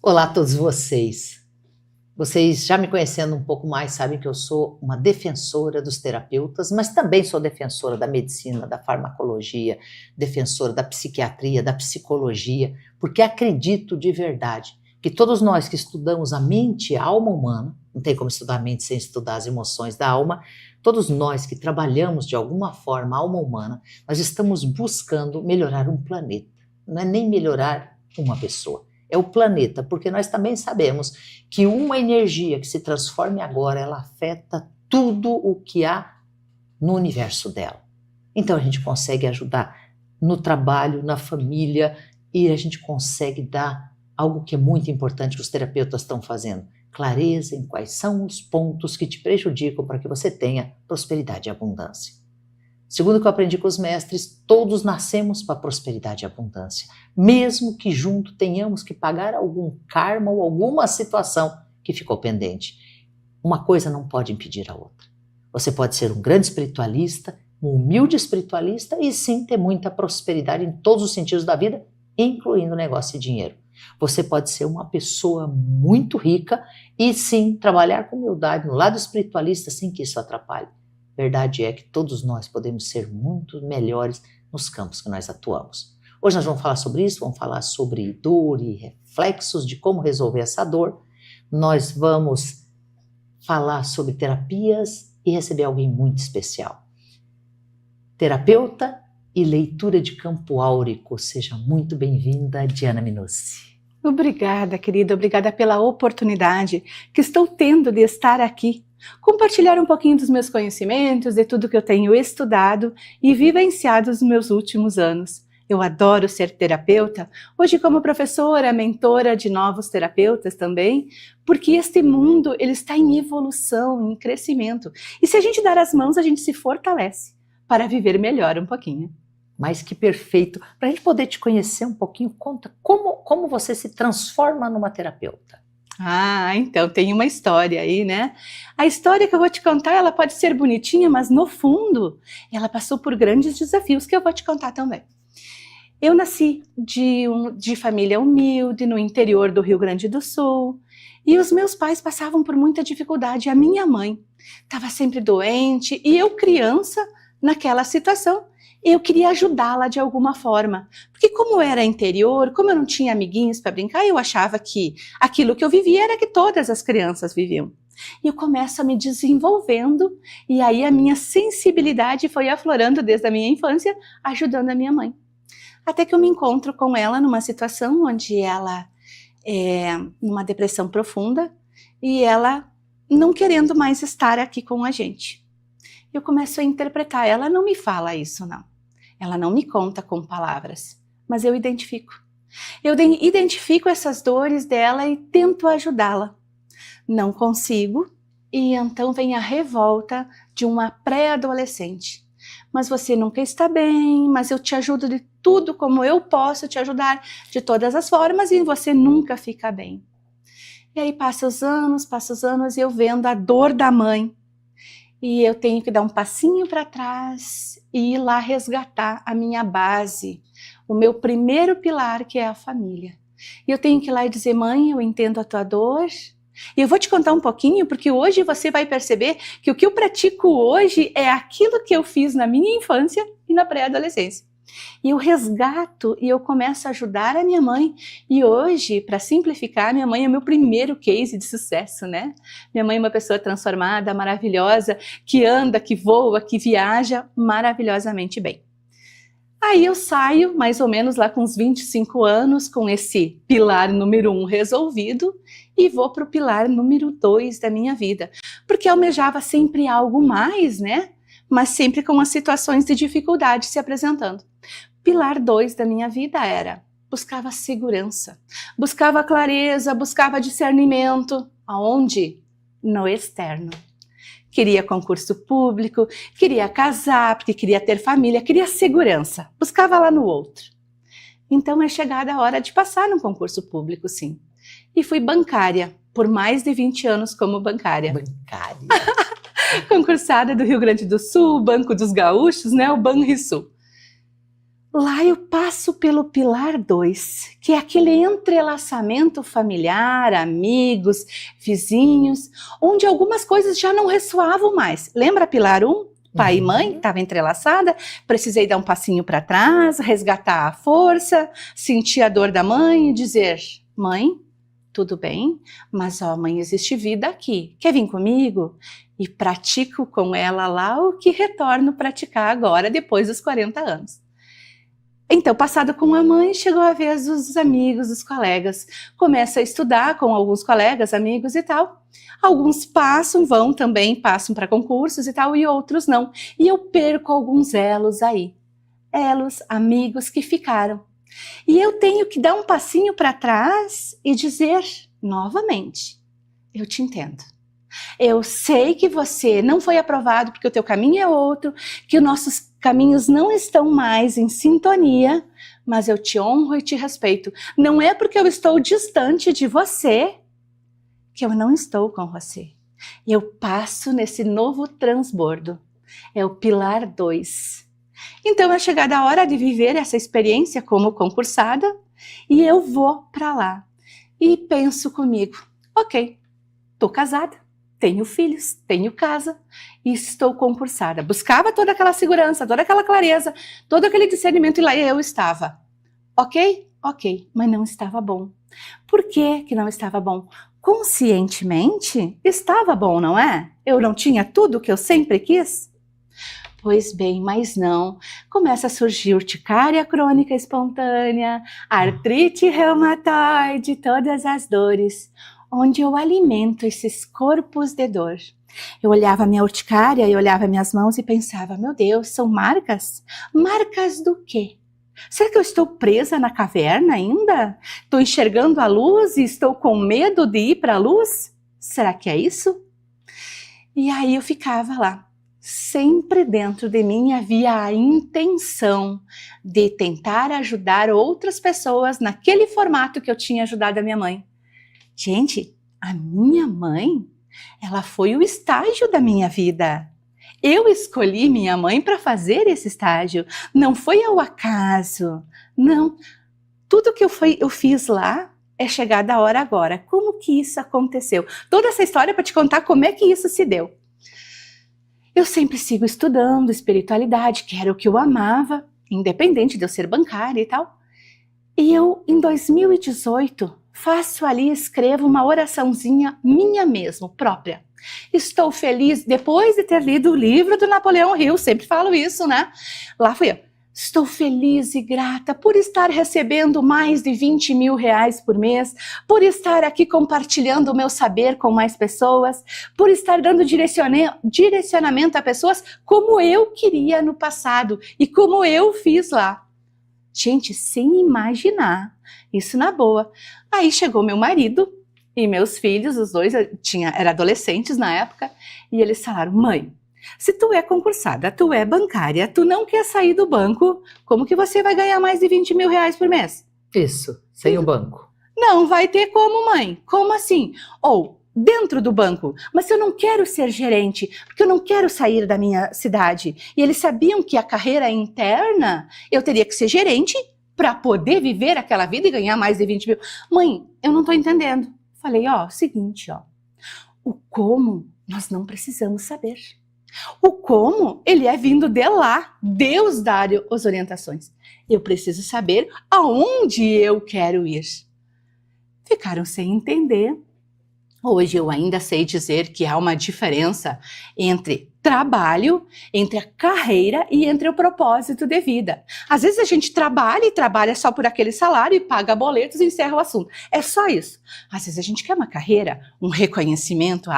Olá a todos vocês. Vocês já me conhecendo um pouco mais sabem que eu sou uma defensora dos terapeutas, mas também sou defensora da medicina, da farmacologia, defensora da psiquiatria, da psicologia, porque acredito de verdade que todos nós que estudamos a mente e a alma humana, não tem como estudar a mente sem estudar as emoções da alma, todos nós que trabalhamos de alguma forma a alma humana, nós estamos buscando melhorar um planeta, não é nem melhorar uma pessoa. É o planeta, porque nós também sabemos que uma energia que se transforme agora, ela afeta tudo o que há no universo dela. Então a gente consegue ajudar no trabalho, na família, e a gente consegue dar algo que é muito importante que os terapeutas estão fazendo: clareza em quais são os pontos que te prejudicam para que você tenha prosperidade e abundância. Segundo o que eu aprendi com os mestres, todos nascemos para prosperidade e abundância, mesmo que junto tenhamos que pagar algum karma ou alguma situação que ficou pendente. Uma coisa não pode impedir a outra. Você pode ser um grande espiritualista, um humilde espiritualista e sim ter muita prosperidade em todos os sentidos da vida, incluindo negócio e dinheiro. Você pode ser uma pessoa muito rica e sim trabalhar com humildade no lado espiritualista sem que isso atrapalhe. Verdade é que todos nós podemos ser muito melhores nos campos que nós atuamos. Hoje nós vamos falar sobre isso, vamos falar sobre dor e reflexos de como resolver essa dor. Nós vamos falar sobre terapias e receber alguém muito especial. Terapeuta e leitura de campo áurico. Seja muito bem-vinda, Diana Minussi. Obrigada, querida, obrigada pela oportunidade que estou tendo de estar aqui, compartilhar um pouquinho dos meus conhecimentos, de tudo que eu tenho estudado e vivenciado nos meus últimos anos. Eu adoro ser terapeuta, hoje como professora, mentora de novos terapeutas também, porque este mundo ele está em evolução, em crescimento. E se a gente dar as mãos, a gente se fortalece para viver melhor um pouquinho. Mas que perfeito! Para a gente poder te conhecer um pouquinho, conta como você se transforma numa terapeuta. Então tem uma história aí, né? A história que eu vou te contar, ela pode ser bonitinha, mas no fundo, ela passou por grandes desafios que eu vou te contar também. Eu nasci de família humilde, no interior do Rio Grande do Sul, e os meus pais passavam por muita dificuldade. A minha mãe estava sempre doente, e eu criança, naquela situação, eu queria ajudá-la de alguma forma, porque como era interior, como eu não tinha amiguinhos para brincar, eu achava que aquilo que eu vivia era que todas as crianças viviam. E eu começo a me desenvolvendo, e aí a minha sensibilidade foi aflorando desde a minha infância, ajudando a minha mãe. Até que eu me encontro com ela numa situação onde ela é numa depressão profunda, e ela não querendo mais estar aqui com a gente. Eu começo a interpretar, ela não me fala isso não. Ela não me conta com palavras, mas eu identifico. Eu identifico essas dores dela e tento ajudá-la. Não consigo, e então vem a revolta de uma pré-adolescente. Mas você nunca está bem, mas eu te ajudo de tudo como eu posso te ajudar, de todas as formas, e você nunca fica bem. E aí passa os anos, e eu vendo a dor da mãe, e eu tenho que dar um passinho para trás e ir lá resgatar a minha base, o meu primeiro pilar, que é a família. E eu tenho que ir lá e dizer: mãe, eu entendo a tua dor. E eu vou te contar um pouquinho, porque hoje você vai perceber que o que eu pratico hoje é aquilo que eu fiz na minha infância e na pré-adolescência. E eu resgato e eu começo a ajudar a minha mãe. E hoje, para simplificar, minha mãe é meu primeiro case de sucesso, né? Minha mãe é uma pessoa transformada, maravilhosa, que anda, que voa, que viaja maravilhosamente bem. Aí eu saio, mais ou menos lá com uns 25 anos, com esse pilar número 1 resolvido, e vou para o pilar número 2 da minha vida. Porque eu almejava sempre algo mais, né? Mas sempre com as situações de dificuldade se apresentando. Pilar 2 da minha vida buscava segurança, buscava clareza, buscava discernimento. Aonde? No externo. Queria concurso público, queria casar, porque queria ter família, queria segurança, buscava lá no outro. Então é chegada a hora de passar num concurso público, sim. E fui bancária, por mais de 20 anos como bancária. Bancária. Concursada do Rio Grande do Sul, Banco dos Gaúchos, né, o Banrisul. Lá eu passo pelo pilar 2, que é aquele entrelaçamento familiar, amigos, vizinhos, onde algumas coisas já não ressoavam mais. Lembra pilar 1? Pai e mãe, estava entrelaçada, precisei dar um passinho para trás, resgatar a força, sentir a dor da mãe e dizer, mãe, tudo bem, mas ó, mãe, existe vida aqui, quer vir comigo? E pratico com ela lá o que retorno praticar agora, depois dos 40 anos. Então, passado com a mãe, chegou a vez dos amigos, dos colegas. Começa a estudar com alguns colegas, amigos e tal. Alguns vão também, passam para concursos e tal, e outros não. E eu perco alguns elos aí. Elos, amigos que ficaram. E eu tenho que dar um passinho para trás e dizer novamente, eu te entendo. Eu sei que você não foi aprovado porque o teu caminho é outro, que os nossos caminhos não estão mais em sintonia, mas eu te honro e te respeito. Não é porque eu estou distante de você que eu não estou com você. Eu passo nesse novo transbordo. É o pilar 2. Então é chegada a hora de viver essa experiência como concursada e eu vou para lá. E penso comigo, ok, estou casada. Tenho filhos, tenho casa e estou concursada. Buscava toda aquela segurança, toda aquela clareza, todo aquele discernimento e lá eu estava. Ok? Ok, mas não estava bom. Por que não estava bom? Conscientemente estava bom, não é? Eu não tinha tudo o que eu sempre quis? Pois bem, mas não. Começa a surgir urticária crônica espontânea, artrite reumatoide, todas as dores. Onde eu alimento esses corpos de dor. Eu olhava minha urticária, eu olhava minhas mãos e pensava, meu Deus, são marcas? Marcas do quê? Será que eu estou presa na caverna ainda? Estou enxergando a luz e estou com medo de ir para a luz? Será que é isso? E aí eu ficava lá. Sempre dentro de mim havia a intenção de tentar ajudar outras pessoas naquele formato que eu tinha ajudado a minha mãe. Gente, a minha mãe, ela foi o estágio da minha vida. Eu escolhi minha mãe para fazer esse estágio. Não foi ao acaso. Não. Tudo que eu fiz lá é chegada a hora agora. Como que isso aconteceu? Toda essa história é para te contar como é que isso se deu. Eu sempre sigo estudando espiritualidade, que era o que eu amava, independente de eu ser bancária e tal. E eu, em 2018, faço ali, escrevo uma oraçãozinha minha mesmo, própria. Estou feliz, depois de ter lido o livro do Napoleão Hill, sempre falo isso, né? Lá fui eu. Estou feliz e grata por estar recebendo mais de 20 mil reais por mês, por estar aqui compartilhando o meu saber com mais pessoas, por estar dando direcionamento a pessoas como eu queria no passado e como eu fiz lá. Gente, sem imaginar, isso na boa. Aí chegou meu marido e meus filhos, os dois, eram adolescentes na época, e eles falaram, mãe, se tu é concursada, tu é bancária, tu não quer sair do banco, como que você vai ganhar mais de 20 mil reais por mês? Isso, sem o banco. Não vai ter como, mãe. Como assim? Ou dentro do banco, mas eu não quero ser gerente, porque eu não quero sair da minha cidade. E eles sabiam que a carreira interna, eu teria que ser gerente para poder viver aquela vida e ganhar mais de 20 mil. Mãe, eu não estou entendendo. Falei, seguinte, o como nós não precisamos saber. O como, ele é vindo de lá, Deus dá as orientações. Eu preciso saber aonde eu quero ir. Ficaram sem entender. Hoje eu ainda sei dizer que há uma diferença entre trabalho, entre a carreira e entre o propósito de vida. Às vezes a gente trabalha e trabalha só por aquele salário e paga boletos e encerra o assunto. É só isso. Às vezes a gente quer uma carreira, um reconhecimento.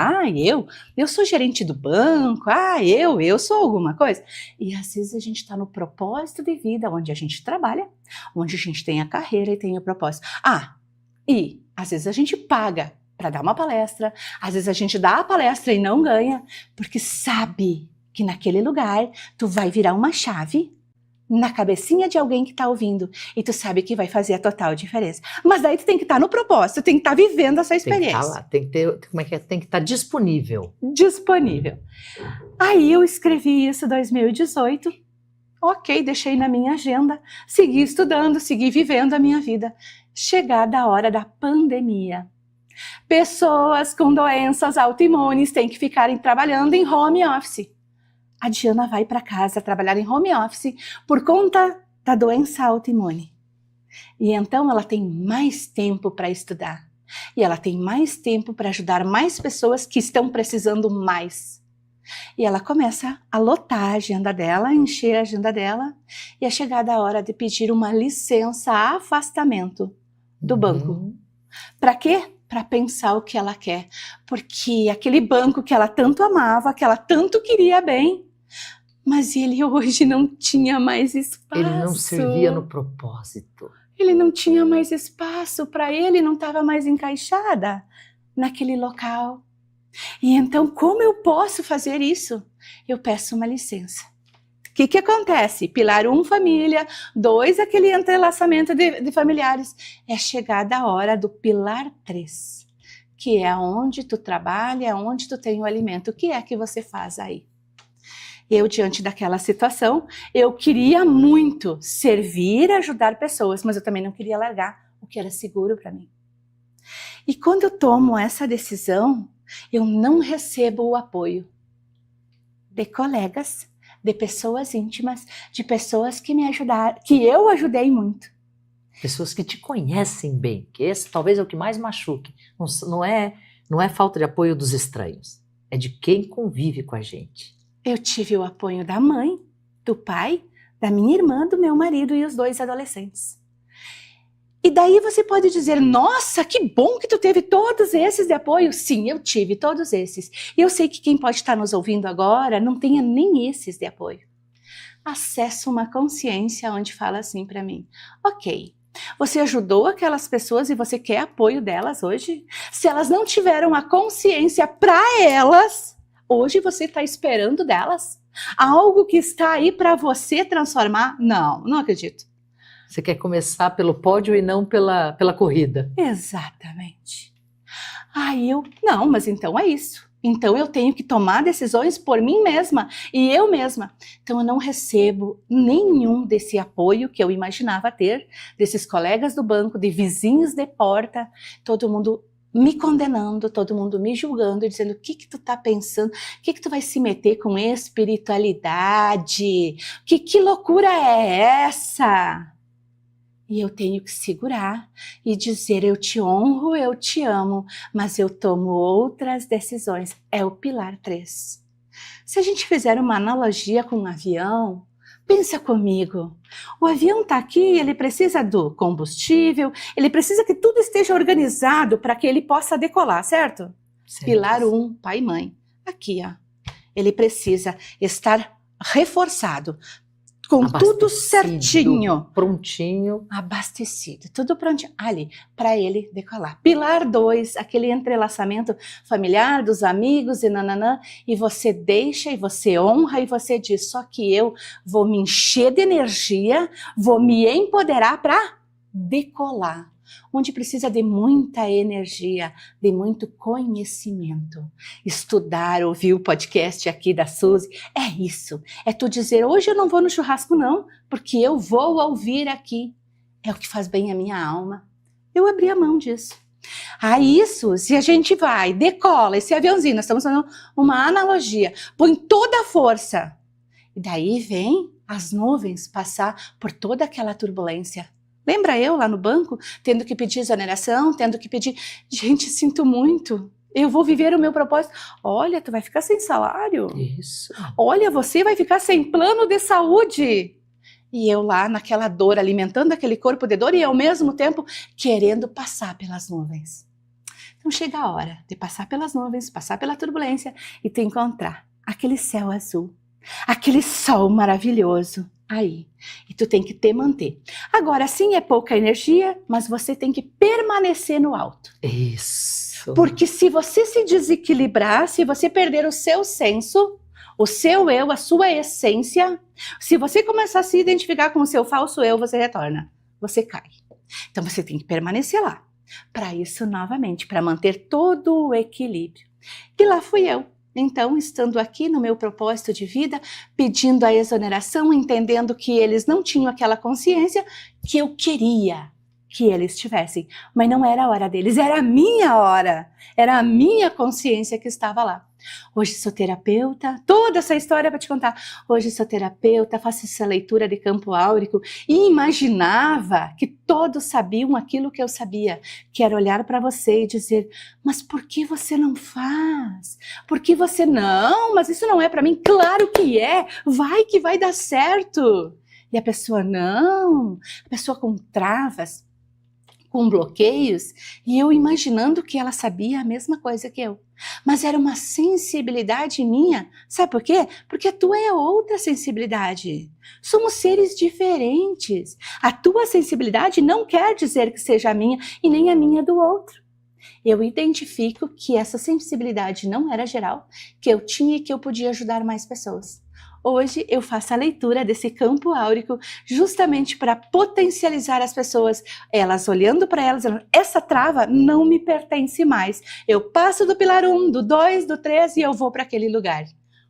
Eu sou gerente do banco. Eu sou alguma coisa. E às vezes a gente está no propósito de vida, onde a gente trabalha, onde a gente tem a carreira e tem o propósito. E às vezes a gente paga para dar uma palestra, às vezes a gente dá a palestra e não ganha, porque sabe que naquele lugar tu vai virar uma chave na cabecinha de alguém que está ouvindo e tu sabe que vai fazer a total diferença. Mas daí tu tem que estar no propósito, tem que estar vivendo essa experiência. Tem que estar disponível. Disponível. Aí eu escrevi isso em 2018 Ok, deixei na minha agenda, segui estudando, segui vivendo a minha vida. Chegada a hora da pandemia. Pessoas com doenças autoimunes têm que ficarem trabalhando em home office. A Diana vai para casa trabalhar em home office por conta da doença autoimune. E então ela tem mais tempo para estudar. E ela tem mais tempo para ajudar mais pessoas que estão precisando mais. E ela começa a lotar a agenda dela, encher a agenda dela, e é chegada a hora de pedir uma licença afastamento do banco. Para quê? Para pensar o que ela quer. Porque aquele banco que ela tanto amava, que ela tanto queria bem, mas ele hoje não tinha mais espaço. Ele não servia no propósito. Ele não tinha mais espaço para ele, não estava mais encaixada naquele local. E então, como eu posso fazer isso? Eu peço uma licença. O que acontece? Pilar 1, família. 2, aquele entrelaçamento de familiares. É chegada a hora do pilar 3, que é onde tu trabalha, onde tu tem o alimento. O que é que você faz aí? Eu, diante daquela situação, eu queria muito servir, ajudar pessoas, mas eu também não queria largar o que era seguro para mim. E quando eu tomo essa decisão, eu não recebo o apoio de colegas, de pessoas íntimas, de pessoas que me ajudaram, que eu ajudei muito. Pessoas que te conhecem bem, que esse talvez é o que mais machuque. Não é falta de apoio dos estranhos, é de quem convive com a gente. Eu tive o apoio da mãe, do pai, da minha irmã, do meu marido e os 2 adolescentes. E daí você pode dizer, nossa, que bom que tu teve todos esses de apoio. Sim, eu tive todos esses. E eu sei que quem pode estar nos ouvindo agora não tenha nem esses de apoio. Acesso uma consciência onde fala assim para mim, ok, você ajudou aquelas pessoas e você quer apoio delas hoje? Se elas não tiveram a consciência para elas, hoje você está esperando delas? Algo que está aí para você transformar? Não, não acredito. Você quer começar pelo pódio e não pela corrida. Exatamente. Não, mas então é isso. Então eu tenho que tomar decisões por mim mesma e eu mesma. Então eu não recebo nenhum desse apoio que eu imaginava ter, desses colegas do banco, de vizinhos de porta, todo mundo me condenando, todo mundo me julgando, dizendo o que tu tá pensando, o que tu vai se meter com espiritualidade, que loucura é essa? E eu tenho que segurar e dizer, eu te honro, eu te amo, mas eu tomo outras decisões. É o pilar 3. Se a gente fizer uma analogia com um avião, pensa comigo. O avião está aqui, ele precisa do combustível, ele precisa que tudo esteja organizado para que ele possa decolar, certo? Pilar 1, pai e mãe. Aqui, ó. Ele precisa estar reforçado. Com tudo certinho. Prontinho. Abastecido, tudo prontinho. Ali, para ele decolar. Pilar 2, aquele entrelaçamento familiar dos amigos e nananã. E você deixa, e você honra, e você diz, só que eu vou me encher de energia, vou me empoderar para decolar. Onde precisa de muita energia, de muito conhecimento. Estudar, ouvir o podcast aqui da Suzy, é isso. É tu dizer, hoje eu não vou no churrasco não, porque eu vou ouvir aqui. É o que faz bem a minha alma. Eu abri a mão disso. Isso, se a gente vai, decola esse aviãozinho, nós estamos fazendo uma analogia, põe toda a força. E daí vem as nuvens passar por toda aquela turbulência. Lembra eu lá no banco, tendo que pedir exoneração, tendo que pedir, gente, sinto muito, eu vou viver o meu propósito. Olha, tu vai ficar sem salário. Isso. Olha, você vai ficar sem plano de saúde. E eu lá naquela dor, alimentando aquele corpo de dor e ao mesmo tempo querendo passar pelas nuvens. Então chega a hora de passar pelas nuvens, passar pela turbulência e te encontrar aquele céu azul, aquele sol maravilhoso. Aí, e tu tem que te manter. Agora sim é pouca energia, mas você tem que permanecer no alto. Isso. Porque se você se desequilibrar, se você perder o seu senso, o seu eu, a sua essência, se você começar a se identificar com o seu falso eu, você retorna, você cai. Então você tem que permanecer lá. Para isso, novamente, para manter todo o equilíbrio. E lá fui eu. Então, estando aqui no meu propósito de vida, pedindo a exoneração, entendendo que eles não tinham aquela consciência que eu queria que eles tivessem. Mas não era a hora deles, era a minha hora. Era a minha consciência que estava lá. Hoje sou terapeuta, toda essa história para te contar. Hoje sou terapeuta, faço essa leitura de campo áurico e imaginava que todos sabiam aquilo que eu sabia, que era olhar para você e dizer, mas por que você não faz? Por que você não? Mas isso não é para mim. Claro que é, vai que vai dar certo. E a pessoa não, a pessoa com travas, com bloqueios, e eu imaginando que ela sabia a mesma coisa que eu. Mas era uma sensibilidade minha. Sabe por quê? Porque a tua é outra sensibilidade. Somos seres diferentes. A tua sensibilidade não quer dizer que seja a minha e nem a minha do outro. Eu identifico que essa sensibilidade não era geral, que eu tinha e que eu podia ajudar mais pessoas. Hoje eu faço a leitura desse campo áurico justamente para potencializar as pessoas, elas olhando para elas, essa trava não me pertence mais. Eu passo do pilar 1, do 2, do 3 e eu vou para aquele lugar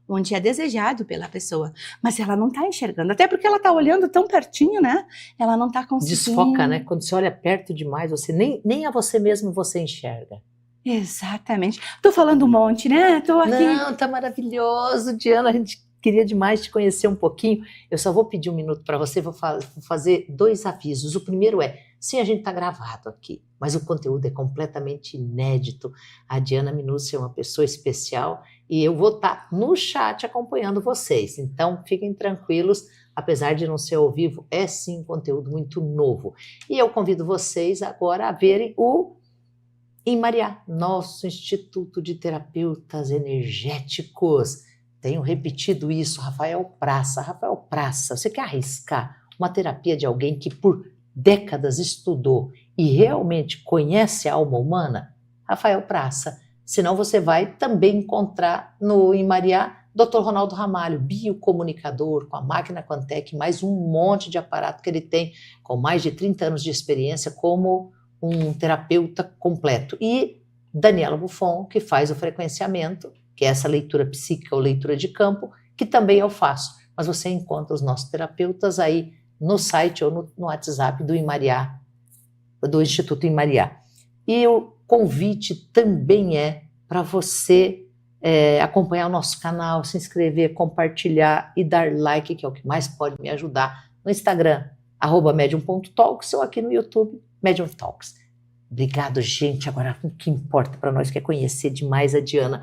onde é desejado pela pessoa, mas ela não está enxergando, até porque ela está olhando tão pertinho, né? Ela não está conseguindo. Desfoca, né? Quando você olha perto demais, você nem a você mesmo você enxerga. Exatamente. Tô falando um monte, né? Tô aqui. Não, tá maravilhoso, Diana, a gente queria demais te conhecer um pouquinho. Eu só vou pedir um minuto para você, vou fazer 2 avisos. O primeiro é, sim, a gente está gravado aqui, mas o conteúdo é completamente inédito. A Diana Minuzzi é uma pessoa especial e eu vou estar no chat acompanhando vocês. Então, fiquem tranquilos, apesar de não ser ao vivo, é sim conteúdo muito novo. E eu convido vocês agora a verem o Imariá, nosso Instituto de Terapeutas Energéticos. Tenho repetido isso, Rafael Praça. Rafael Praça, você quer arriscar uma terapia de alguém que por décadas estudou e realmente conhece a alma humana? Rafael Praça. Senão você vai também encontrar no Imariá Dr. Ronaldo Ramalho, biocomunicador, com a máquina Quantec, mais um monte de aparato que ele tem, com mais de 30 anos de experiência como um terapeuta completo. E Daniela Buffon, que faz o frequenciamento, que é essa leitura psíquica ou leitura de campo, que também eu faço. Mas você encontra os nossos terapeutas aí no site ou no WhatsApp do Imariá, do Instituto Imariá. E o convite também é para você acompanhar o nosso canal, se inscrever, compartilhar e dar like, que é o que mais pode me ajudar, no Instagram, @medium.talks, ou aqui no YouTube, Medium Talks. Obrigado, gente. Agora, o que importa para nós que é conhecer demais a Diana.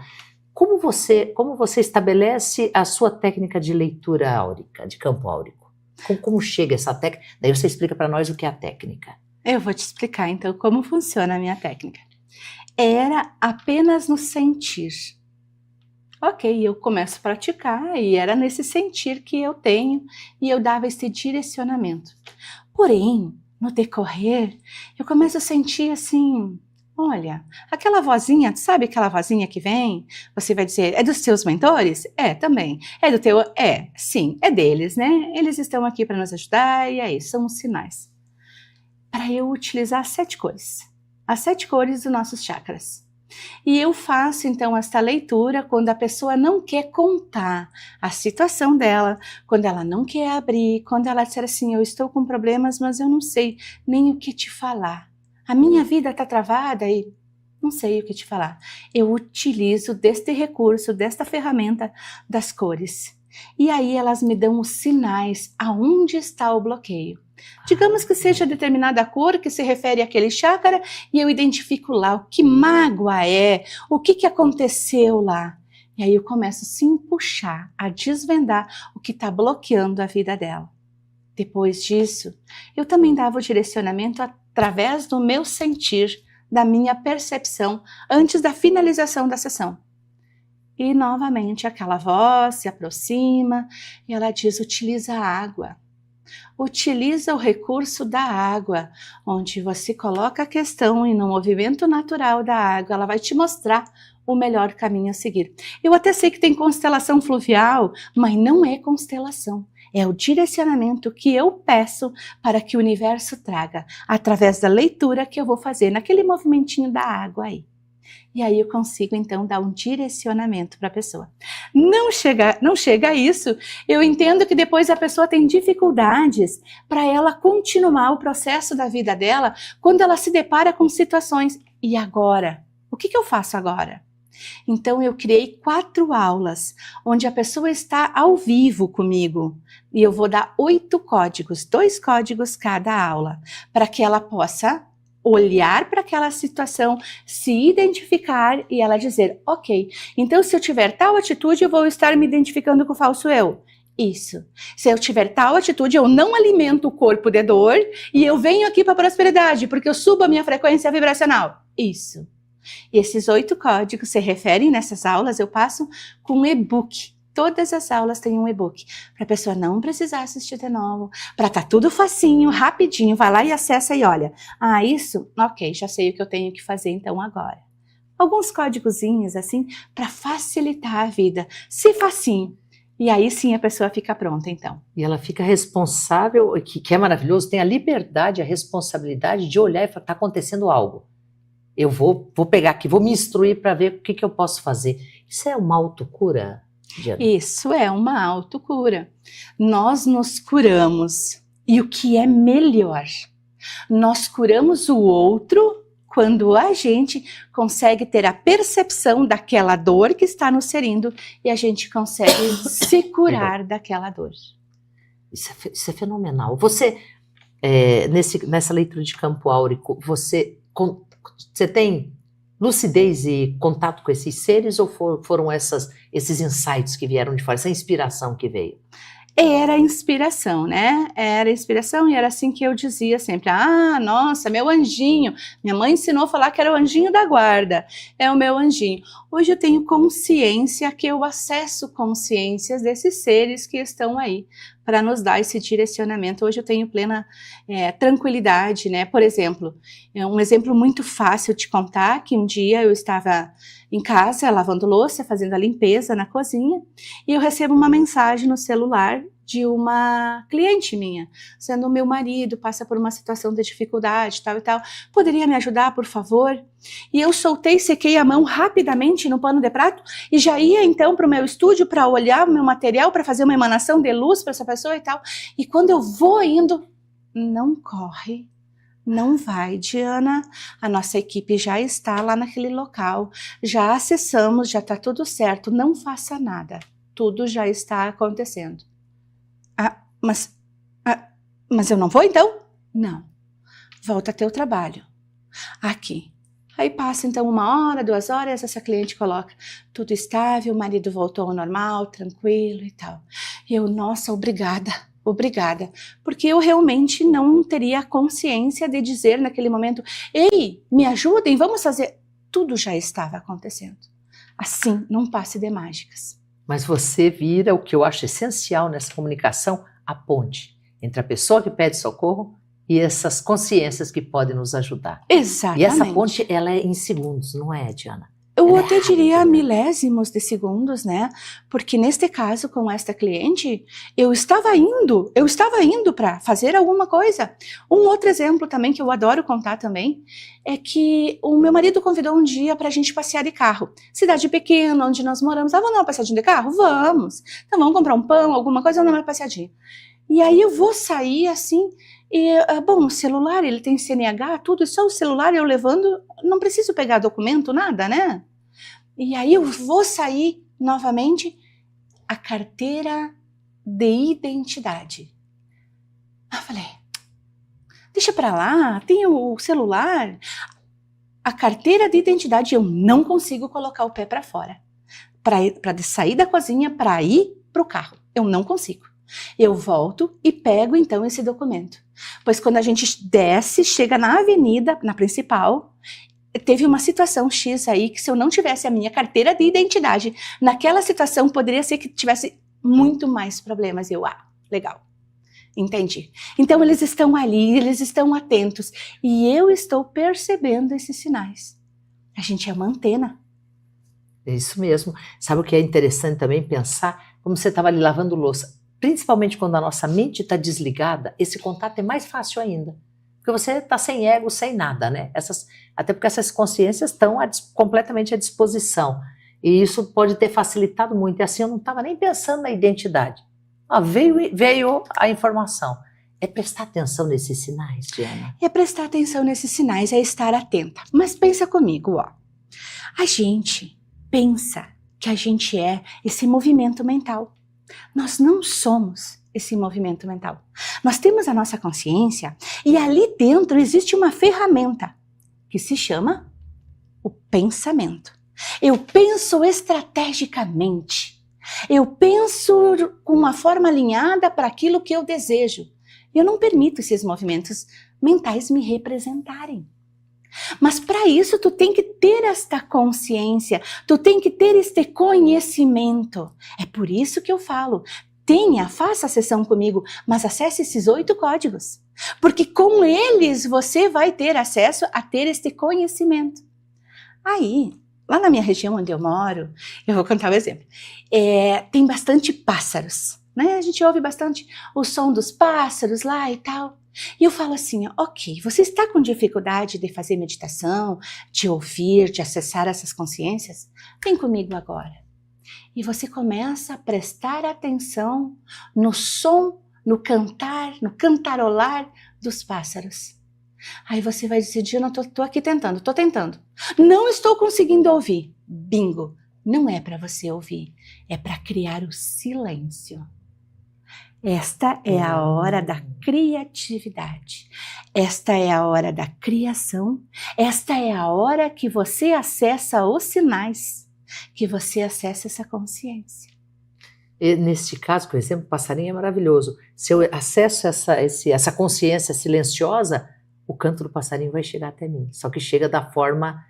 Como você estabelece a sua técnica de leitura áurica, de campo áurico? Como chega essa técnica? Daí você explica para nós o que é a técnica. Eu vou te explicar, então, como funciona a minha técnica. Era apenas no sentir. Ok, eu começo a praticar e era nesse sentir que eu tenho e eu dava esse direcionamento. Porém, no decorrer, eu começo a sentir assim... Olha, aquela vozinha, sabe aquela vozinha que vem? Você vai dizer, é dos teus mentores? É, também. É do teu? É, sim, é deles, né? Eles estão aqui para nos ajudar e aí, são os sinais. Para eu utilizar as 7 cores. As 7 cores dos nossos chakras. E eu faço, então, esta leitura quando a pessoa não quer contar a situação dela, quando ela não quer abrir, quando ela disser assim, eu estou com problemas, mas eu não sei nem o que te falar. A minha vida está travada e não sei o que te falar. Eu utilizo deste recurso, desta ferramenta das cores. E aí elas me dão os sinais aonde está o bloqueio. Digamos que seja determinada cor que se refere àquele chácara e eu identifico lá o que mágoa é, o que aconteceu lá. E aí eu começo sim a puxar, a desvendar o que está bloqueando a vida dela. Depois disso, eu também dava o direcionamento através do meu sentir, da minha percepção, antes da finalização da sessão. E novamente aquela voz se aproxima e ela diz, utiliza a água. Utiliza o recurso da água, onde você coloca a questão e no movimento natural da água, ela vai te mostrar o melhor caminho a seguir. Eu até sei que tem constelação fluvial, mas não é constelação. É o direcionamento que eu peço para que o universo traga, através da leitura que eu vou fazer naquele movimentinho da água aí. E aí eu consigo, então, dar um direcionamento para a pessoa. Não chega a isso, eu entendo que depois a pessoa tem dificuldades para ela continuar o processo da vida dela quando ela se depara com situações. E agora? O que eu faço agora? Então eu criei 4 aulas, onde a pessoa está ao vivo comigo. E eu vou dar 8 códigos, 2 códigos cada aula, para que ela possa olhar para aquela situação, se identificar e ela dizer, ok, então se eu tiver tal atitude, eu vou estar me identificando com o falso eu. Isso. Se eu tiver tal atitude, eu não alimento o corpo de dor e eu venho aqui para a prosperidade, porque eu subo a minha frequência vibracional. Isso. E esses 8 códigos se referem nessas aulas, eu passo com um e-book. Todas as aulas têm um e-book, para a pessoa não precisar assistir de novo, para estar tudo facinho, rapidinho, vai lá e acessa e olha. Ah, isso? Ok, já sei o que eu tenho que fazer então agora. Alguns códigozinhos assim, para facilitar a vida, se facinho. E aí sim a pessoa fica pronta então. E ela fica responsável, que é maravilhoso, tem a liberdade, a responsabilidade de olhar e falar, está acontecendo algo. Eu vou pegar aqui, vou me instruir para ver o que eu posso fazer. Isso é uma autocura, Diana? Isso é uma autocura. Nós nos curamos. E o que é melhor? Nós curamos o outro quando a gente consegue ter a percepção daquela dor que está nos ferindo e a gente consegue se curar daquela dor. Isso é fenomenal. Você, nessa leitura de campo áurico, você tem lucidez e contato com esses seres ou foram esses insights que vieram de fora, essa inspiração que veio? Era inspiração, né? Era inspiração e era assim que eu dizia sempre, ah, nossa, meu anjinho. Minha mãe ensinou a falar que era o anjinho da guarda, é o meu anjinho. Hoje eu tenho consciência que eu acesso consciências desses seres que estão aí para nos dar esse direcionamento. Hoje eu tenho plena tranquilidade, né? Por exemplo, um exemplo muito fácil de contar, que um dia eu estava em casa, lavando louça, fazendo a limpeza na cozinha, e eu recebo uma mensagem no celular de uma cliente minha, sendo o meu marido, passa por uma situação de dificuldade, tal e tal, poderia me ajudar, por favor? E eu soltei, sequei a mão rapidamente no pano de prato e já ia então para o meu estúdio para olhar o meu material, para fazer uma emanação de luz para essa pessoa e tal, e quando eu vou indo, não corre. Não vai, Diana, a nossa equipe já está lá naquele local, já acessamos, já está tudo certo, não faça nada, tudo já está acontecendo. Mas eu não vou então? Não, volta a teu trabalho, aqui. Aí passa então 1 hora, 2 horas, essa cliente coloca, tudo estável, o marido voltou ao normal, tranquilo e tal. E eu, nossa, obrigada, porque eu realmente não teria a consciência de dizer naquele momento, ei, me ajudem, vamos fazer. Tudo já estava acontecendo. Assim, num passe de mágicas. Mas você vira o que eu acho essencial nessa comunicação, a ponte entre a pessoa que pede socorro e essas consciências que podem nos ajudar. Exatamente. E essa ponte, ela é em segundos, não é, Diana? Eu até diria milésimos de segundos, né? Porque neste caso, com esta cliente, eu estava indo para fazer alguma coisa. Um outro exemplo também, que eu adoro contar também, é que o meu marido convidou um dia para a gente passear de carro. Cidade pequena, onde nós moramos. Ah, vamos dar uma passeadinha de carro? Vamos! Então vamos comprar um pão, alguma coisa, vamos dar uma passeadinha. E aí eu vou sair assim, e, bom, o celular, ele tem CNH, tudo, só o celular eu levando, não preciso pegar documento, nada, né? E aí eu vou sair novamente, a carteira de identidade. Eu falei, deixa pra lá, tem o celular. A carteira de identidade, eu não consigo colocar o pé pra fora. Para sair da cozinha, para ir pro carro, eu não consigo. Eu volto e pego então esse documento. Pois quando a gente desce, chega na avenida, na principal, teve uma situação X aí que se eu não tivesse a minha carteira de identidade, naquela situação poderia ser que tivesse muito mais problemas. Eu, legal, entendi. Então eles estão ali, eles estão atentos e eu estou percebendo esses sinais. A gente é uma antena. É isso mesmo. Sabe o que é interessante também pensar? Como você estava ali lavando louça. Principalmente quando a nossa mente está desligada, esse contato é mais fácil ainda. Porque você está sem ego, sem nada, né? Até porque essas consciências estão completamente à disposição. E isso pode ter facilitado muito. E assim, eu não estava nem pensando na identidade. Veio a informação. É prestar atenção nesses sinais, Diana? É prestar atenção nesses sinais, é estar atenta. Mas pensa comigo, ó. A gente pensa que a gente é esse movimento mental. Nós não somos esse movimento mental. Nós temos a nossa consciência e ali dentro existe uma ferramenta que se chama o pensamento. Eu penso estrategicamente. Eu penso com uma forma alinhada para aquilo que eu desejo. Eu não permito esses movimentos mentais me representarem. Mas para isso tu tem que ter esta consciência, tu tem que ter este conhecimento. É por isso que eu falo, faça a sessão comigo, mas acesse esses 8 códigos. Porque com eles você vai ter acesso a ter este conhecimento. Aí, lá na minha região onde eu moro, eu vou contar um exemplo. Tem bastante pássaros, né? A gente ouve bastante o som dos pássaros lá e tal. E eu falo assim, ok, você está com dificuldade de fazer meditação, de ouvir, de acessar essas consciências? Vem comigo agora. E você começa a prestar atenção no som, no cantar, no cantarolar dos pássaros. Aí você vai dizer, Diana, tô aqui tentando, tô tentando. Não estou conseguindo ouvir. Bingo, não é para você ouvir, é para criar o silêncio. Esta é a hora da criatividade. Esta é a hora da criação. Esta é a hora que você acessa os sinais, que você acessa essa consciência. E neste caso, por exemplo, o passarinho é maravilhoso. Se eu acesso essa consciência silenciosa, o canto do passarinho vai chegar até mim. Só que chega da forma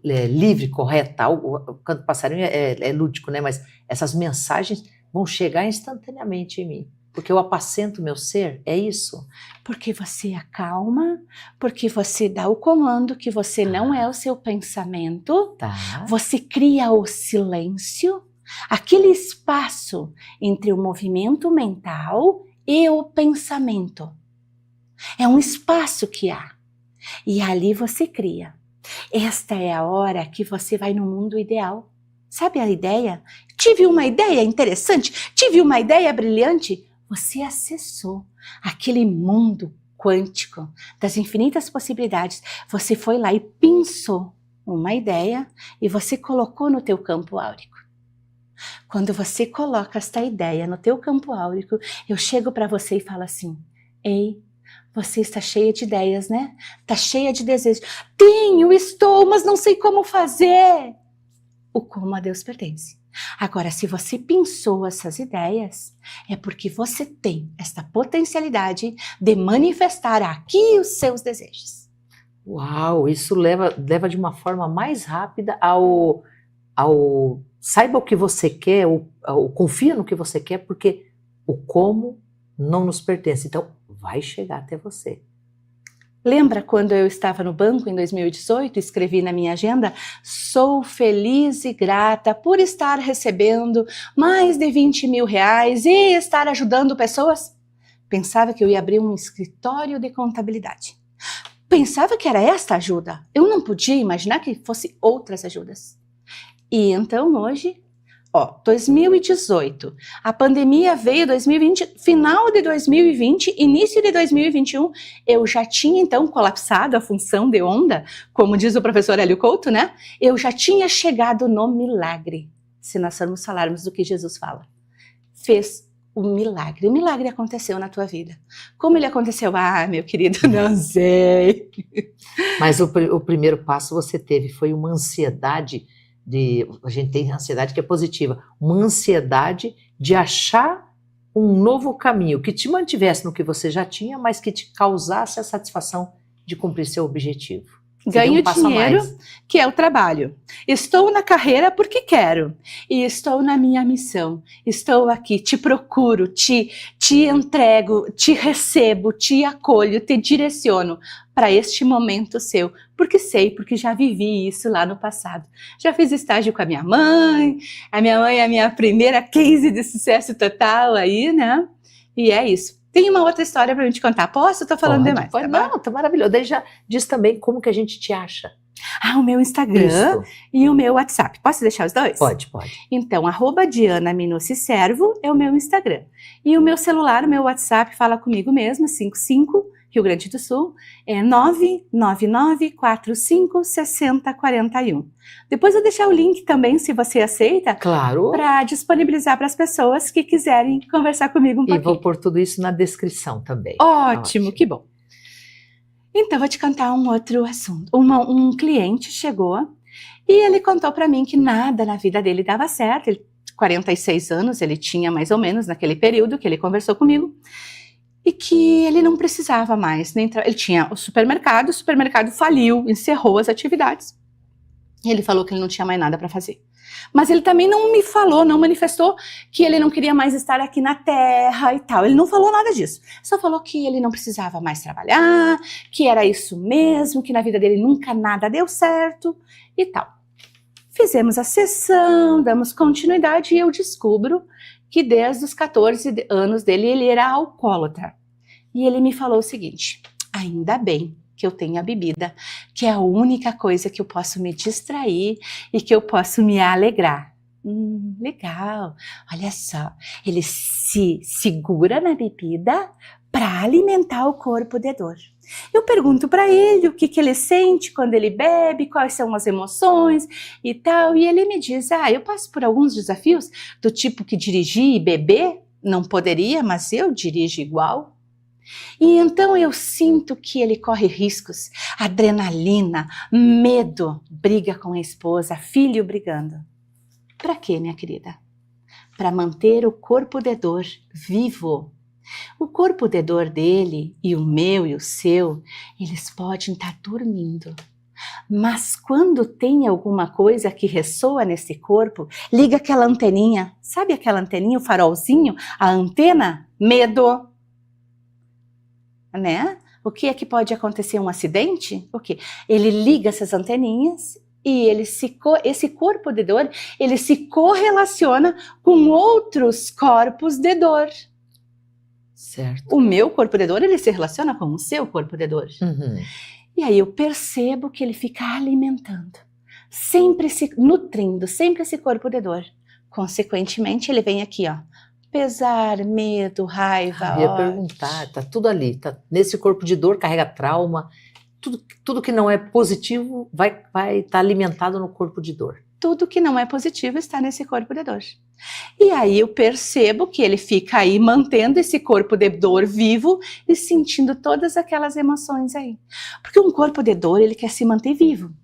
livre, correta. O canto do passarinho é lúdico, né? Mas essas mensagens vão chegar instantaneamente em mim. Porque eu apacento meu ser, é isso? Porque você acalma, porque você dá o comando que você não é o seu pensamento. Tá. Você cria o silêncio, aquele espaço entre o movimento mental e o pensamento. É um espaço que há. E ali você cria. Esta é a hora que você vai no mundo ideal. Sabe a ideia? Tive uma ideia interessante, tive uma ideia brilhante. Você acessou aquele mundo quântico das infinitas possibilidades. Você foi lá e pensou uma ideia e você colocou no teu campo áurico. Quando você coloca esta ideia no teu campo áurico, eu chego para você e falo assim, ei, você está cheia de ideias, né? Está cheia de desejos. Estou, mas não sei como fazer. O como a Deus pertence. Agora, se você pensou essas ideias, é porque você tem esta potencialidade de manifestar aqui os seus desejos. Uau, isso leva de uma forma mais rápida ao saiba o que você quer, confia no que você quer, porque o como não nos pertence. Então, vai chegar até você. Lembra quando eu estava no banco em 2018 e escrevi na minha agenda: sou feliz e grata por estar recebendo mais de 20 mil reais e estar ajudando pessoas? Pensava que eu ia abrir um escritório de contabilidade. Pensava que era esta ajuda. Eu não podia imaginar que fosse outras ajudas. E então hoje, 2018, a pandemia veio 2020, final de 2020, início de 2021, eu já tinha então colapsado a função de onda, como diz o professor Hélio Couto, né? Eu já tinha chegado no milagre, se nós formos falarmos do que Jesus fala. Fez o milagre aconteceu na tua vida. Como ele aconteceu? Meu querido, não sei. Mas o primeiro passo você teve, foi uma ansiedade a gente tem ansiedade que é positiva, uma ansiedade de achar um novo caminho, que te mantivesse no que você já tinha, mas que te causasse a satisfação de cumprir seu objetivo. Ganho dinheiro, que é o trabalho. Estou na carreira porque quero. E estou na minha missão. Estou aqui, te procuro, te entrego, te recebo, te acolho, te direciono para este momento seu. Porque sei, porque já vivi isso lá no passado. Já fiz estágio com a minha mãe é a minha primeira case de sucesso total aí, né? E é isso. Tem uma outra história pra eu te contar. Posso? Tô falando demais. Pode. Tá bom? Não, tá maravilhoso. Daí já diz também como que a gente te acha. O meu Instagram e o meu WhatsApp. Posso deixar os dois? Pode. Então, @DianaMinucci-Servo é o meu Instagram. E o meu celular, o meu WhatsApp, fala comigo mesmo, 55, Rio Grande do Sul, é 999456041. Depois eu vou deixar o link também, se você aceita, Claro. para disponibilizar para as pessoas que quiserem conversar comigo um pouquinho. E vou pôr tudo isso na descrição também. Ótimo, que bom. Então, vou te contar um outro assunto. Um cliente chegou e ele contou para mim que nada na vida dele dava certo. Ele, 46 anos, ele tinha mais ou menos naquele período que ele conversou comigo. E que ele não precisava mais. Ele tinha o supermercado faliu, encerrou as atividades. E ele falou que ele não tinha mais nada para fazer. Mas ele também não me falou, não manifestou que ele não queria mais estar aqui na Terra e tal. Ele não falou nada disso. Só falou que ele não precisava mais trabalhar, que era isso mesmo, que na vida dele nunca nada deu certo e tal. Fizemos a sessão, damos continuidade e eu descubro que desde os 14 anos dele ele era alcoólatra. E ele me falou o seguinte: ainda bem que eu tenho a bebida, que é a única coisa que eu posso me distrair e que eu posso me alegrar. Legal, olha só, ele se segura na bebida para alimentar o corpo de dor. Eu pergunto para ele o que ele sente quando ele bebe, quais são as emoções e tal, e ele me diz, eu passo por alguns desafios do tipo que dirigir e beber não poderia, mas eu dirijo igual. E então eu sinto que ele corre riscos, adrenalina, medo, briga com a esposa, filho brigando. Para quê, minha querida? Para manter o corpo de dor vivo. O corpo de dor dele e o meu e o seu, eles podem estar dormindo. Mas quando tem alguma coisa que ressoa nesse corpo, liga aquela anteninha, sabe aquela anteninha, o farolzinho, a antena? Medo. Né? O que é que pode acontecer? Um acidente? O quê? Ele liga essas anteninhas e esse corpo de dor, ele se correlaciona com outros corpos de dor. Certo. O meu corpo de dor, ele se relaciona com o seu corpo de dor. E aí eu percebo que ele fica alimentando, sempre se nutrindo, sempre esse corpo de dor. Consequentemente, ele vem aqui, pesar, medo, raiva. Eu ia perguntar, tá tudo ali, tá nesse corpo de dor, carrega trauma, tudo que não é positivo vai estar alimentado no corpo de dor. Tudo que não é positivo está nesse corpo de dor. E aí eu percebo que ele fica aí mantendo esse corpo de dor vivo e sentindo todas aquelas emoções aí. Porque um corpo de dor, ele quer se manter vivo.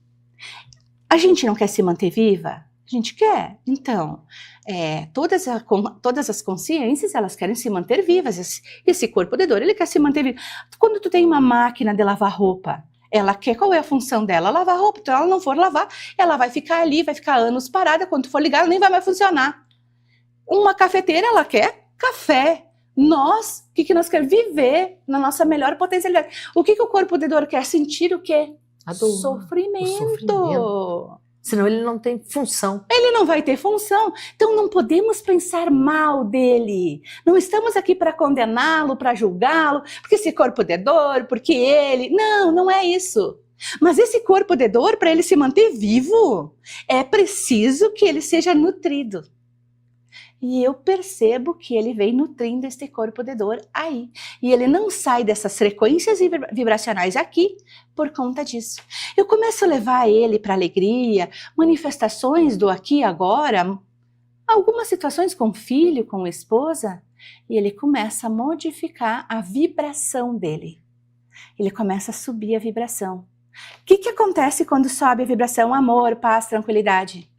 A gente não quer se manter viva? A gente quer. Então, todas as consciências, elas querem se manter vivas. Esse corpo de dor, ele quer se manter vivo. Quando tu tem uma máquina de lavar roupa, ela quer, qual é a função dela? Lavar roupa. Então, ela não for lavar, ela vai ficar ali, vai ficar anos parada. Quando tu for ligar, ela nem vai mais funcionar. Uma cafeteira, ela quer café. Nós, o que nós queremos? Viver na nossa melhor potencialidade. O que o corpo de dor quer? Sentir o quê? A dor. Sofrimento. Senão ele não tem função. Ele não vai ter função. Então não podemos pensar mal dele. Não estamos aqui para condená-lo, para julgá-lo, porque esse corpo de dor, porque ele... Não é isso. Mas esse corpo de dor, para ele se manter vivo, é preciso que ele seja nutrido. E eu percebo que ele vem nutrindo esse corpo de dor aí. E ele não sai dessas frequências vibracionais aqui por conta disso. Eu começo a levar ele para alegria, manifestações do aqui e agora, algumas situações com o filho, com a esposa, e ele começa a modificar a vibração dele. Ele começa a subir a vibração. O que acontece quando sobe a vibração? Amor, paz, tranquilidade.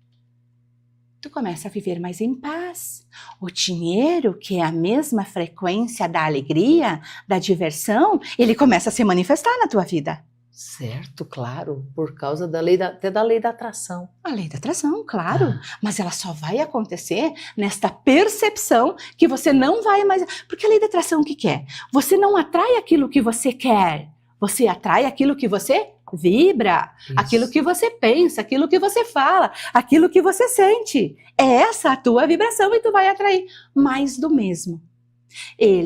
Tu começa a viver mais em paz. O dinheiro, que é a mesma frequência da alegria, da diversão, ele começa a se manifestar na tua vida. Certo, claro, por causa até da lei da atração. A lei da atração, claro, mas ela só vai acontecer nesta percepção que você não vai mais... Porque a lei da atração o que é? Você não atrai aquilo que você quer, você atrai aquilo que você vibra, aquilo que você pensa, aquilo que você fala, aquilo que você sente. É essa a tua vibração e tu vai atrair mais do mesmo.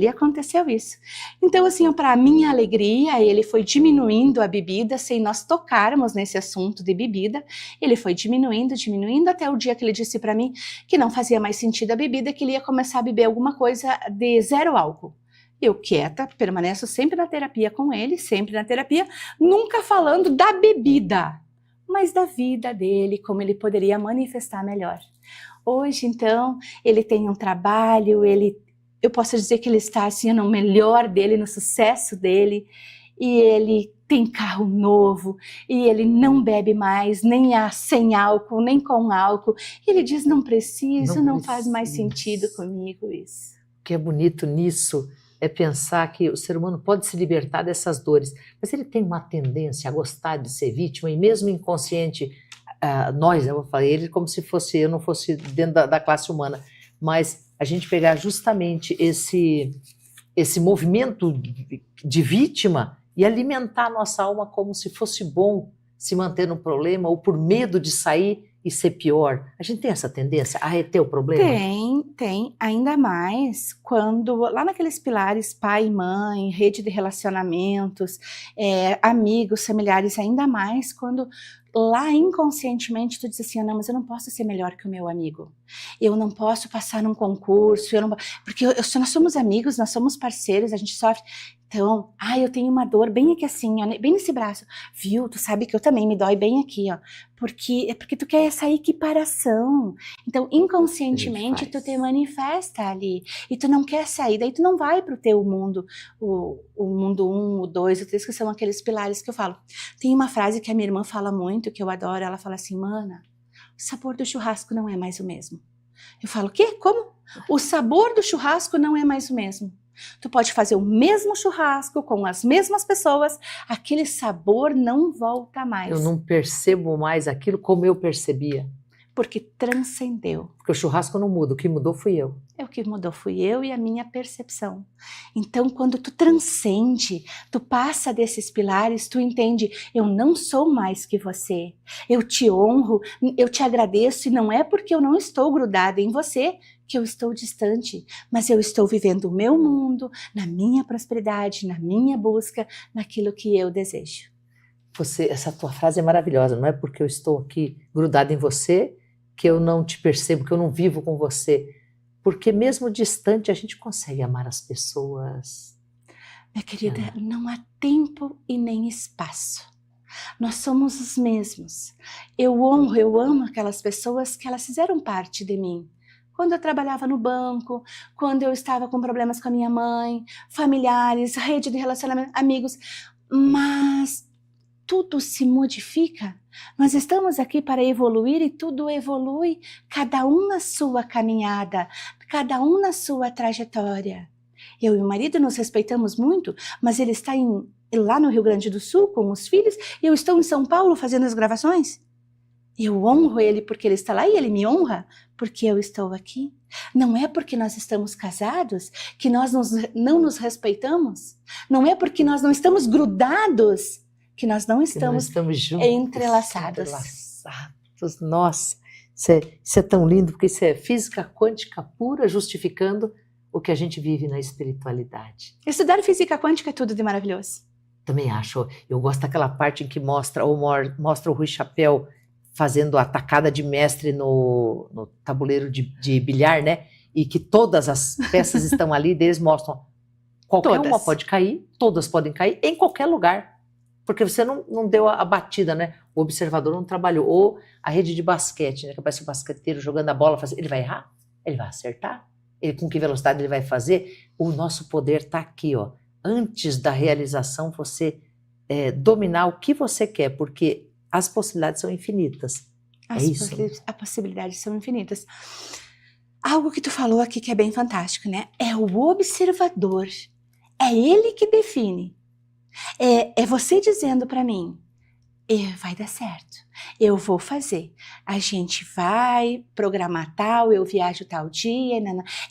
Aconteceu isso. Então, assim, para minha alegria, ele foi diminuindo a bebida, sem nós tocarmos nesse assunto de bebida. Ele foi diminuindo, até o dia que ele disse para mim que não fazia mais sentido a bebida, que ele ia começar a beber alguma coisa de zero álcool. Eu quieta, permaneço sempre na terapia com ele, sempre na terapia, nunca falando da bebida, mas da vida dele, como ele poderia manifestar melhor. Hoje, então, ele tem um trabalho, eu posso dizer que ele está assim no melhor dele, no sucesso dele, e ele tem carro novo, e ele não bebe mais, nem sem álcool, nem com álcool. Ele diz, não preciso, não faz mais sentido comigo isso. O que é bonito nisso é pensar que o ser humano pode se libertar dessas dores, mas ele tem uma tendência a gostar de ser vítima, e mesmo inconsciente, eu falei ele como se eu não fosse dentro da classe humana, mas a gente pegar justamente esse movimento de vítima e alimentar a nossa alma como se fosse bom se manter no problema, ou por medo de sair e ser pior. A gente tem essa tendência a reter o problema? Tem, ainda mais quando, lá naqueles pilares pai e mãe, rede de relacionamentos, amigos, familiares, ainda mais quando lá inconscientemente tu diz assim, não, mas eu não posso ser melhor que o meu amigo, eu não posso passar num concurso, porque nós somos amigos, nós somos parceiros, a gente sofre. Então, eu tenho uma dor bem aqui assim, ó, bem nesse braço, viu? Tu sabe que eu também me dói bem aqui, ó, porque tu quer essa equiparação. Então, inconscientemente, tu te manifesta ali, e tu não quer sair, daí tu não vai pro teu mundo, o mundo 1, o 2, o 3, que são aqueles pilares que eu falo. Tem uma frase que a minha irmã fala muito, que eu adoro, ela fala assim, mana, o sabor do churrasco não é mais o mesmo. Eu falo, o quê? Como? O sabor do churrasco não é mais o mesmo. Tu pode fazer o mesmo churrasco com as mesmas pessoas, aquele sabor não volta mais. Eu não percebo mais aquilo como eu percebia. Porque transcendeu. Porque o churrasco não muda, o que mudou fui eu. O que mudou fui eu e a minha percepção. Então, quando tu transcende, tu passa desses pilares, tu entende, eu não sou mais que você. Eu te honro, eu te agradeço, e não é porque eu não estou grudada em você que eu estou distante, mas eu estou vivendo o meu mundo, na minha prosperidade, na minha busca, naquilo que eu desejo. Essa tua frase é maravilhosa, não é porque eu estou aqui grudada em você que eu não te percebo, que eu não vivo com você, porque mesmo distante a gente consegue amar as pessoas. Minha querida, não há tempo e nem espaço. Nós somos os mesmos. Eu honro, eu amo aquelas pessoas que elas fizeram parte de mim. Quando eu trabalhava no banco, quando eu estava com problemas com a minha mãe, familiares, rede de relacionamento, amigos, mas tudo se modifica. Nós estamos aqui para evoluir e tudo evolui, cada um na sua caminhada, cada um na sua trajetória. Eu e o marido nos respeitamos muito, mas ele está lá no Rio Grande do Sul com os filhos e eu estou em São Paulo fazendo as gravações. Eu honro ele porque ele está lá e ele me honra porque eu estou aqui. Não é porque nós estamos casados que nós não nos respeitamos. Não é porque nós não estamos grudados que nós não estamos juntos, entrelaçados. Nossa, isso é tão lindo, porque isso é física quântica pura, justificando o que a gente vive na espiritualidade. Estudar física quântica é tudo de maravilhoso. Também acho. Eu gosto daquela parte em que mostra o Rui Chapéu fazendo a tacada de mestre no tabuleiro de bilhar, né? E que todas as peças estão ali, eles mostram qualquer uma pode cair, todas podem cair em qualquer lugar. Porque você não deu a batida, né? O observador não trabalhou. Ou a rede de basquete, né? Que aparece o basqueteiro jogando a bola, ele vai errar? Ele vai acertar? Com que velocidade ele vai fazer? O nosso poder está aqui, ó. Antes da realização, você dominar o que você quer, porque as possibilidades são infinitas. As possibilidades são infinitas. Algo que tu falou aqui que é bem fantástico, né? É o observador. É ele que define. É você dizendo para mim, vai dar certo, eu vou fazer, a gente vai programar tal, eu viajo tal dia,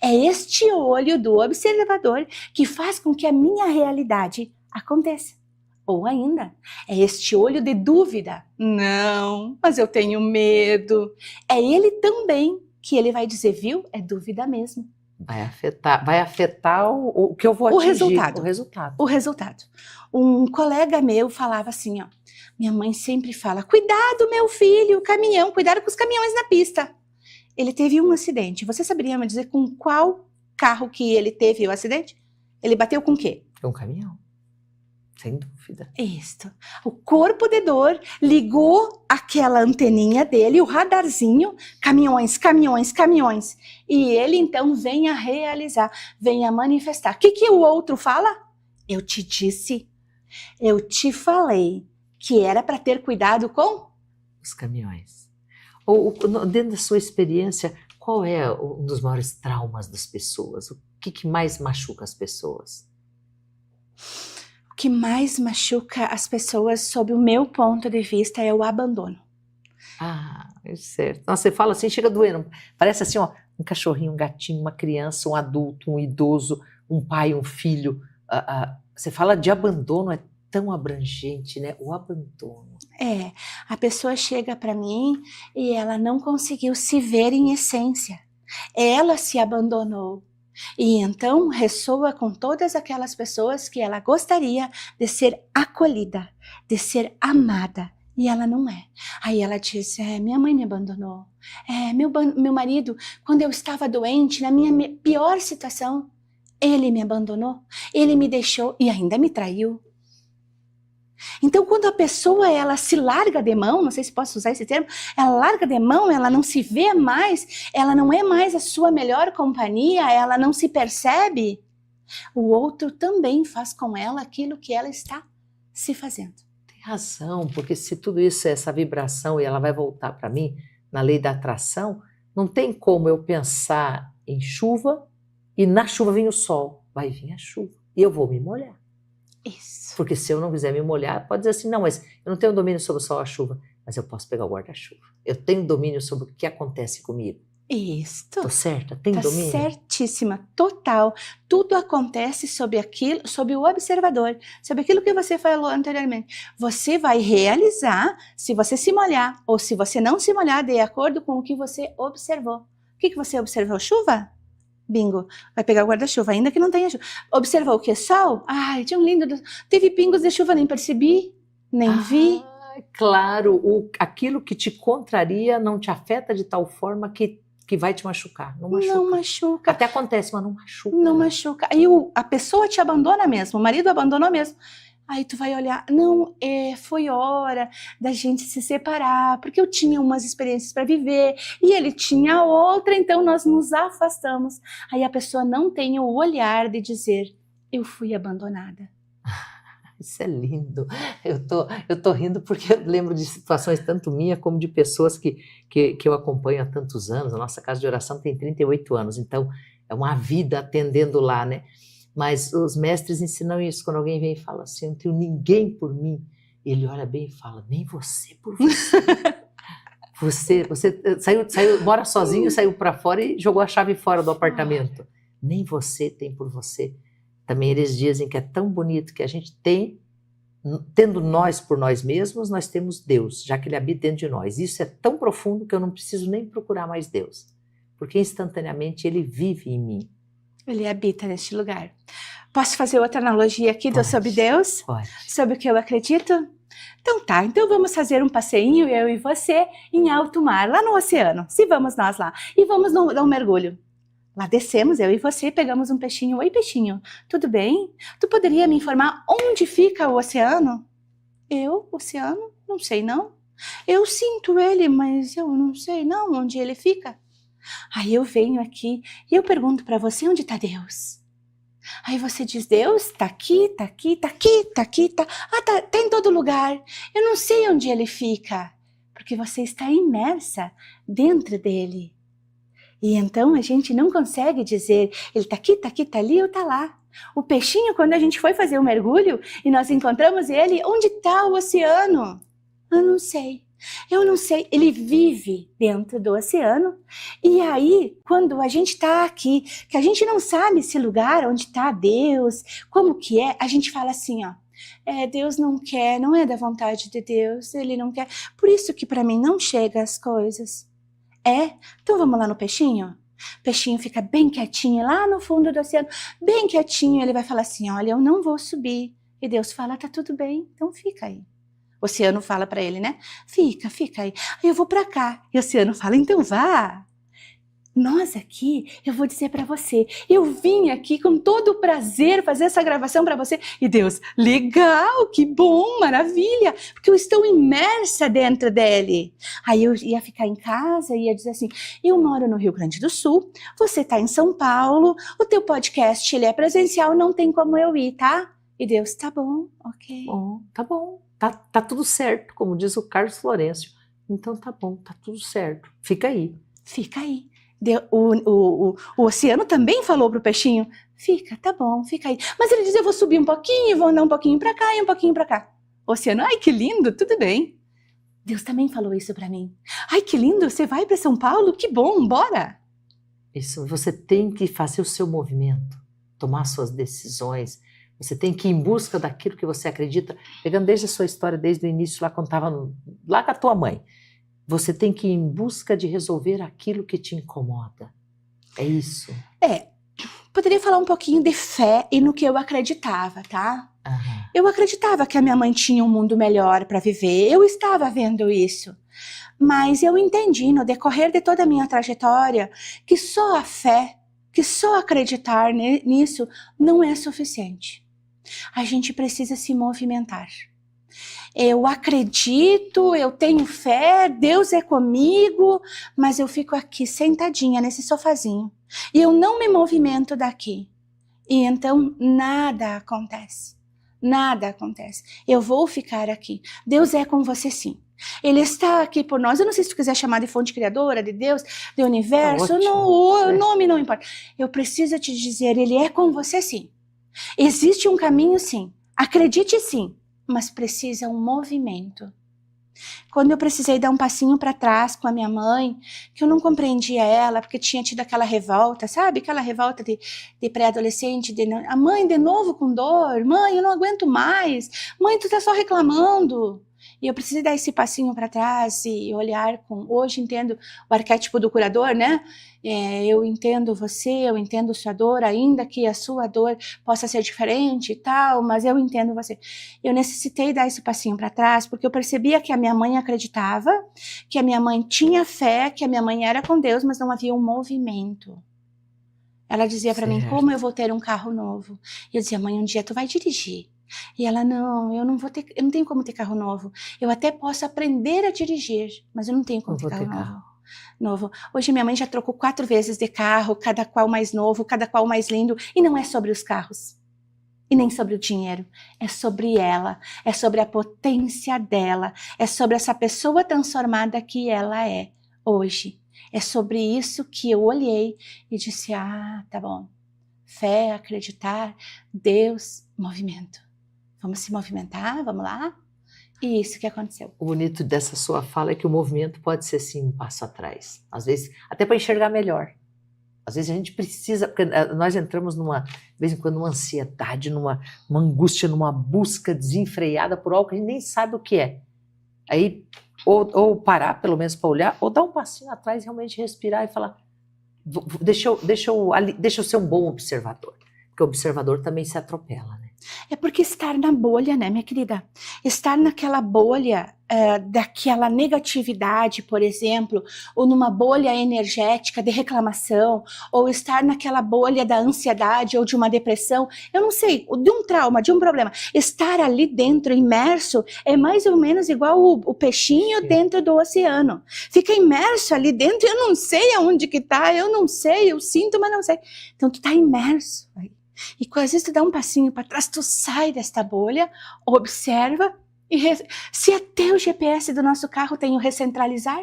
é este olho do observador que faz com que a minha realidade aconteça. Ou ainda, é este olho de dúvida, não, mas eu tenho medo, é ele também que ele vai dizer, viu, é dúvida mesmo, Vai afetar o que eu vou O atingir. resultado. O resultado. O resultado. Um colega meu falava assim, ó, minha mãe sempre fala, cuidado meu filho, caminhão, cuidado com os caminhões na pista. Ele teve um acidente. Você saberia me dizer com qual carro que ele teve o acidente? Ele bateu com o quê? Um caminhão. Sem dúvida. Isto. O corpo de dor ligou aquela anteninha dele, o radarzinho, caminhões, caminhões, caminhões. E ele então vem a realizar, vem a manifestar. O que o outro fala? Eu te disse, eu te falei que era para ter cuidado com os caminhões. Dentro da sua experiência, qual é um dos maiores traumas das pessoas? O que mais machuca as pessoas? O que mais machuca as pessoas, sob o meu ponto de vista, é o abandono. Ah, é certo. Nossa, você fala assim, chega doendo. Parece assim, ó, um cachorrinho, um gatinho, uma criança, um adulto, um idoso, um pai, um filho. Você fala de abandono, é tão abrangente, né? O abandono. É, a pessoa chega para mim e ela não conseguiu se ver em essência. Ela se abandonou. E então ressoa com todas aquelas pessoas que ela gostaria de ser acolhida, de ser amada. E ela não é. Aí ela diz, minha mãe me abandonou. Meu marido, quando eu estava doente, na minha pior situação, ele me abandonou, ele me deixou e ainda me traiu. Então, quando a pessoa ela se larga de mão, não sei se posso usar esse termo, ela larga de mão, ela não se vê mais, ela não é mais a sua melhor companhia, ela não se percebe, o outro também faz com ela aquilo que ela está se fazendo. Tem razão, porque se tudo isso é essa vibração e ela vai voltar para mim, na lei da atração, não tem como eu pensar em chuva e na chuva vem o sol, vai vir a chuva e eu vou me molhar. Isso. Porque se eu não quiser me molhar, pode dizer assim, não, mas eu não tenho domínio sobre o sol e a chuva, mas eu posso pegar o guarda-chuva. Eu tenho domínio sobre o que acontece comigo. Isso. Tô certa? Tem tá domínio? Certíssima, total. Tudo acontece sob o observador, sobre aquilo que você falou anteriormente. Você vai realizar se você se molhar ou se você não se molhar de acordo com o que você observou. O que você observou? Chuva? Bingo, vai pegar o guarda-chuva, ainda que não tenha chuva. Observou o que? Sol? Ai, tinha um lindo... Teve pingos de chuva, nem percebi, nem vi. Claro, aquilo que te contraria não te afeta de tal forma que vai te machucar. Não machuca. Não machuca. Até acontece, mas não machuca. Não machuca. Aí a pessoa te abandona mesmo, o marido abandonou mesmo. Aí tu vai olhar, não, foi hora da gente se separar, porque eu tinha umas experiências para viver e ele tinha outra, então nós nos afastamos. Aí a pessoa não tem o olhar de dizer, eu fui abandonada. Isso é lindo. Eu tô rindo porque eu lembro de situações tanto minha como de pessoas que eu acompanho há tantos anos. A nossa casa de oração tem 38 anos, então é uma vida atendendo lá, né? Mas os mestres ensinam isso, quando alguém vem e fala assim, eu não tenho ninguém por mim, ele olha bem e fala, nem você por você. Você saiu, mora sozinho, saiu para fora e jogou a chave fora do apartamento. Nem você tem por você. Também eles dizem que é tão bonito que a gente tendo nós por nós mesmos, nós temos Deus, já que Ele habita dentro de nós. Isso é tão profundo que eu não preciso nem procurar mais Deus, porque instantaneamente Ele vive em mim. Ele habita neste lugar. Posso fazer outra analogia aqui sobre Deus? Pode. Sobre o que eu acredito? Então tá, então vamos fazer um passeinho, eu e você, em alto mar, lá no oceano. Se vamos nós lá. E vamos dar um mergulho. Lá descemos, eu e você, pegamos um peixinho. Oi, peixinho, tudo bem? Tu poderia me informar onde fica o oceano? Eu, oceano? Não sei não. Eu sinto ele, mas eu não sei não onde ele fica. Aí eu venho aqui e eu pergunto para você, onde está Deus? Aí você diz, Deus tá aqui, tá aqui, tá aqui, tá aqui, tá... Ah, tá em todo lugar. Eu não sei onde ele fica, porque você está imersa dentro dele. E então a gente não consegue dizer, ele tá aqui, tá aqui, tá ali ou tá lá. O peixinho, quando a gente foi fazer um mergulho e nós encontramos ele, onde está o oceano? Eu não sei. Eu não sei, ele vive dentro do oceano, e aí, quando a gente está aqui, que a gente não sabe esse lugar, onde está Deus, como que é, a gente fala assim, ó, Deus não quer, não é da vontade de Deus, Ele não quer, por isso que para mim não chega as coisas. Então vamos lá no peixinho? O peixinho fica bem quietinho lá no fundo do oceano, bem quietinho. Ele vai falar assim, olha, eu não vou subir. E Deus fala, tá tudo bem, então fica aí. O oceano fala para ele, né? Fica aí. Aí eu vou para cá. E o oceano fala, então vá. Nós aqui, eu vou dizer para você, eu vim aqui com todo o prazer fazer essa gravação para você. E Deus, legal, que bom, maravilha, porque eu estou imersa dentro dele. Aí eu ia ficar em casa e ia dizer assim, eu moro no Rio Grande do Sul, você está em São Paulo, o teu podcast ele é presencial, não tem como eu ir, tá? E Deus, tá bom, ok. Bom, tá bom, tá tudo certo, como diz o Carlos Florencio. Então tá bom, tá tudo certo, fica aí. Fica aí. O oceano também falou pro peixinho, fica, tá bom, fica aí. Mas ele diz, eu vou subir um pouquinho, vou andar um pouquinho para cá e um pouquinho para cá. O oceano, ai que lindo, tudo bem. Deus também falou isso para mim. Ai que lindo, você vai para São Paulo? Que bom, bora. Isso, você tem que fazer o seu movimento, tomar suas decisões. Você tem que ir em busca daquilo que você acredita, pegando desde a sua história, desde o início, lá quando estava lá com a tua mãe. Você tem que ir em busca de resolver aquilo que te incomoda. É isso. Poderia falar um pouquinho de fé e no que eu acreditava, tá? Uhum. Eu acreditava que a minha mãe tinha um mundo melhor para viver, eu estava vendo isso. Mas eu entendi no decorrer de toda a minha trajetória que só a fé, que só acreditar nisso não é suficiente. A gente precisa se movimentar. Eu acredito, eu tenho fé, Deus é comigo, mas eu fico aqui sentadinha nesse sofazinho e eu não me movimento daqui. E então nada acontece. Nada acontece. Eu vou ficar aqui. Deus é com você sim. Ele está aqui por nós. Eu não sei se tu quiser chamar de fonte criadora, de Deus, de universo. Tá não, o nome não importa. Eu preciso te dizer, Ele é com você sim. Existe um caminho sim. Acredite sim. Mas precisa um movimento. Quando eu precisei dar um passinho para trás com a minha mãe, que eu não compreendia ela, porque tinha tido aquela revolta, sabe? Aquela revolta de pré-adolescente, a mãe de novo com dor, mãe, eu não aguento mais, mãe, tu tá só reclamando. E eu precisei dar esse passinho para trás e olhar com... Hoje entendo o arquétipo do curador, né? Eu entendo você, eu entendo sua dor, ainda que a sua dor possa ser diferente e tal, mas eu entendo você. Eu necessitei dar esse passinho para trás porque eu percebia que a minha mãe acreditava, que a minha mãe tinha fé, que a minha mãe era com Deus, mas não havia um movimento. Ela dizia para mim, como eu vou ter um carro novo? E eu dizia, mãe, um dia tu vai dirigir. E ela, não, eu não tenho como ter carro novo. Eu até posso aprender a dirigir, mas eu não tenho como ter carro novo. Hoje minha mãe já trocou 4 vezes de carro, cada qual mais novo, cada qual mais lindo. E não é sobre os carros. E nem sobre o dinheiro. É sobre ela. É sobre a potência dela. É sobre essa pessoa transformada que ela é hoje. É sobre isso que eu olhei e disse, tá bom. Fé, acreditar, Deus, movimento. Vamos se movimentar, vamos lá? E isso que aconteceu. O bonito dessa sua fala é que o movimento pode ser sim um passo atrás. Às vezes, até para enxergar melhor. Às vezes a gente precisa, porque nós entramos de vez em quando, numa ansiedade, numa angústia, numa busca desenfreada por algo que a gente nem sabe o que é. Aí, ou parar pelo menos para olhar, ou dar um passinho atrás, realmente respirar e falar, deixa eu ser um bom observador. Porque o observador também se atropela, né? É porque estar na bolha, né, minha querida? Estar naquela bolha daquela negatividade, por exemplo, ou numa bolha energética de reclamação, ou estar naquela bolha da ansiedade ou de uma depressão, eu não sei, de um trauma, de um problema. Estar ali dentro, imerso, é mais ou menos igual o peixinho dentro do oceano. Fica imerso ali dentro, eu não sei aonde que tá, eu não sei, eu sinto, mas não sei. Então tu tá imerso aí. E às vezes tu dá um passinho para trás, tu sai desta bolha, observa, e se até o GPS do nosso carro tem o recentralizar?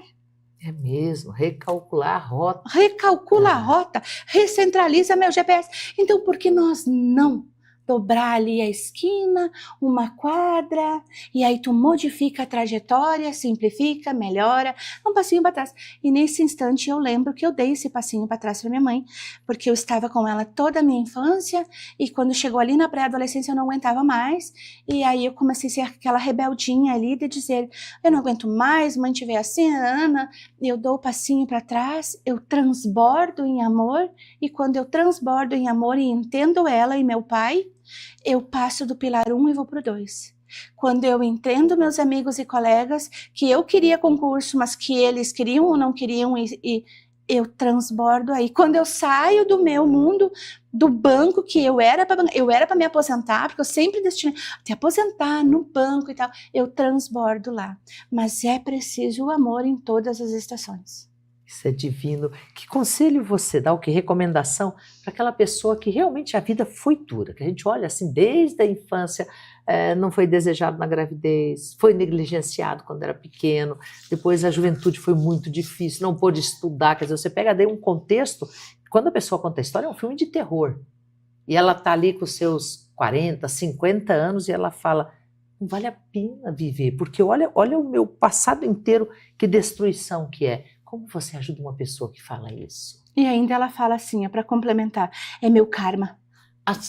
É mesmo, recalcular a rota. Recalcula a rota, recentraliza meu GPS. Então por que nós não dobrar ali a esquina, uma quadra, e aí tu modifica a trajetória, simplifica, melhora, um passinho para trás. E nesse instante eu lembro que eu dei esse passinho para trás para minha mãe, porque eu estava com ela toda a minha infância, e quando chegou ali na pré-adolescência eu não aguentava mais, e aí eu comecei a ser aquela rebeldinha ali de dizer, eu não aguento mais, mãe te vê assim, Ana, eu dou o passinho para trás, eu transbordo em amor, e quando eu transbordo em amor e entendo ela e meu pai, eu passo do pilar 1 e vou pro 2. Quando eu entendo meus amigos e colegas que eu queria concurso, mas que eles queriam ou não queriam, e eu transbordo aí. Quando eu saio do meu mundo, do banco que eu era para me aposentar, porque eu sempre destinei a te aposentar no banco e tal, eu transbordo lá. Mas é preciso o amor em todas as estações. Isso é divino. Que conselho você dá, ou que recomendação para aquela pessoa que realmente a vida foi dura, que a gente olha assim desde a infância, não foi desejado na gravidez, foi negligenciado quando era pequeno, depois a juventude foi muito difícil, não pôde estudar, quer dizer, você pega daí um contexto, quando a pessoa conta a história é um filme de terror, e ela está ali com seus 40, 50 anos e ela fala, não vale a pena viver, porque olha o meu passado inteiro, que destruição que é. Como você ajuda uma pessoa que fala isso? E ainda ela fala assim, para complementar, é meu karma.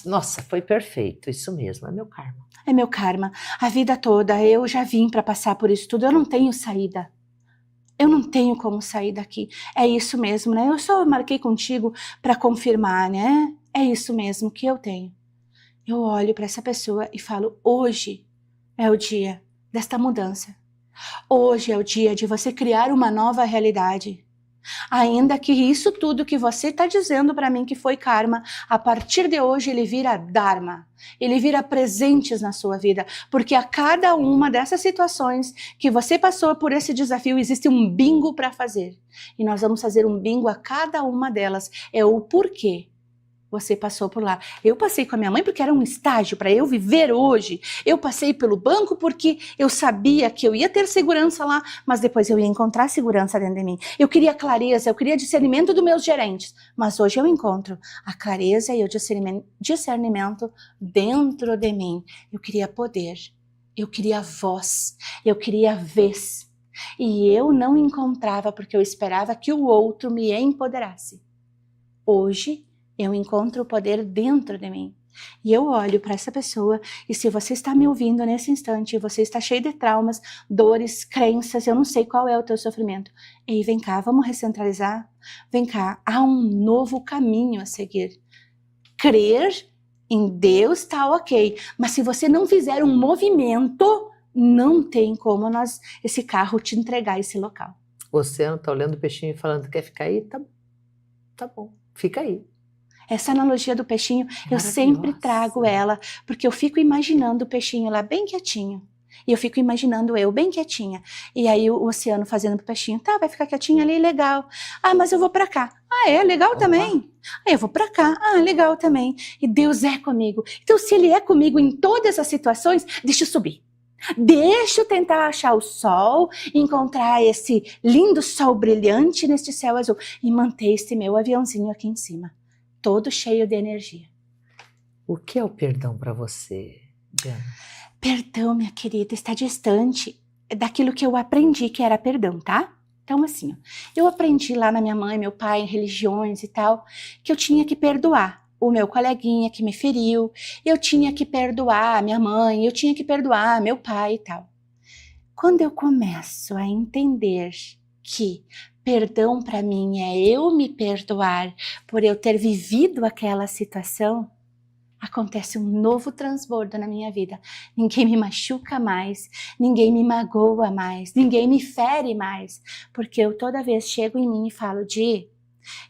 Nossa, foi perfeito, isso mesmo, é meu karma. É meu karma. A vida toda eu já vim para passar por isso tudo, eu não tenho saída. Eu não tenho como sair daqui. É isso mesmo, né? Eu só marquei contigo para confirmar, né? É isso mesmo que eu tenho. Eu olho para essa pessoa e falo, hoje é o dia desta mudança. Hoje é o dia de você criar uma nova realidade. Ainda que isso tudo que você está dizendo para mim que foi karma, a partir de hoje ele vira dharma, ele vira presentes na sua vida, porque a cada uma dessas situações que você passou por esse desafio, existe um bingo para fazer. E nós vamos fazer um bingo a cada uma delas, é o porquê você passou por lá. Eu passei com a minha mãe porque era um estágio para eu viver hoje. Eu passei pelo banco porque eu sabia que eu ia ter segurança lá, mas depois eu ia encontrar segurança dentro de mim. Eu queria clareza, eu queria discernimento dos meus gerentes, mas hoje eu encontro a clareza e o discernimento dentro de mim. Eu queria poder, eu queria voz, eu queria vez. E eu não encontrava porque eu esperava que o outro me empoderasse. Hoje, eu encontro o poder dentro de mim. E eu olho para essa pessoa, e se você está me ouvindo nesse instante, você está cheio de traumas, dores, crenças, eu não sei qual é o teu sofrimento. Ei, vem cá, vamos recentralizar? Vem cá, há um novo caminho a seguir. Crer em Deus está ok, mas se você não fizer um movimento, não tem como esse carro te entregar esse local. O oceano está olhando o peixinho e falando, quer ficar aí? Tá bom, fica aí. Essa analogia do peixinho, eu sempre trago ela, porque eu fico imaginando o peixinho lá bem quietinho. E eu fico imaginando eu bem quietinha. E aí o oceano fazendo pro peixinho, tá, vai ficar quietinho ali, legal. Ah, mas eu vou pra cá. Ah, é? Legal também. Ah, eu vou pra cá. Ah, legal também. E Deus é comigo. Então, se Ele é comigo em todas as situações, deixa eu subir. Deixa eu tentar achar o sol, encontrar esse lindo sol brilhante neste céu azul e manter esse meu aviãozinho aqui em cima, todo cheio de energia. O que é o perdão para você, Diana? Perdão, minha querida, está distante daquilo que eu aprendi que era perdão, tá? Então, assim, eu aprendi lá na minha mãe, meu pai, em religiões e tal, que eu tinha que perdoar o meu coleguinha que me feriu, eu tinha que perdoar a minha mãe, eu tinha que perdoar meu pai e tal. Quando eu começo a entender que perdão para mim é eu me perdoar por eu ter vivido aquela situação, acontece um novo transbordo na minha vida. Ninguém me machuca mais, ninguém me magoa mais, ninguém me fere mais, porque eu toda vez chego em mim e falo, Di,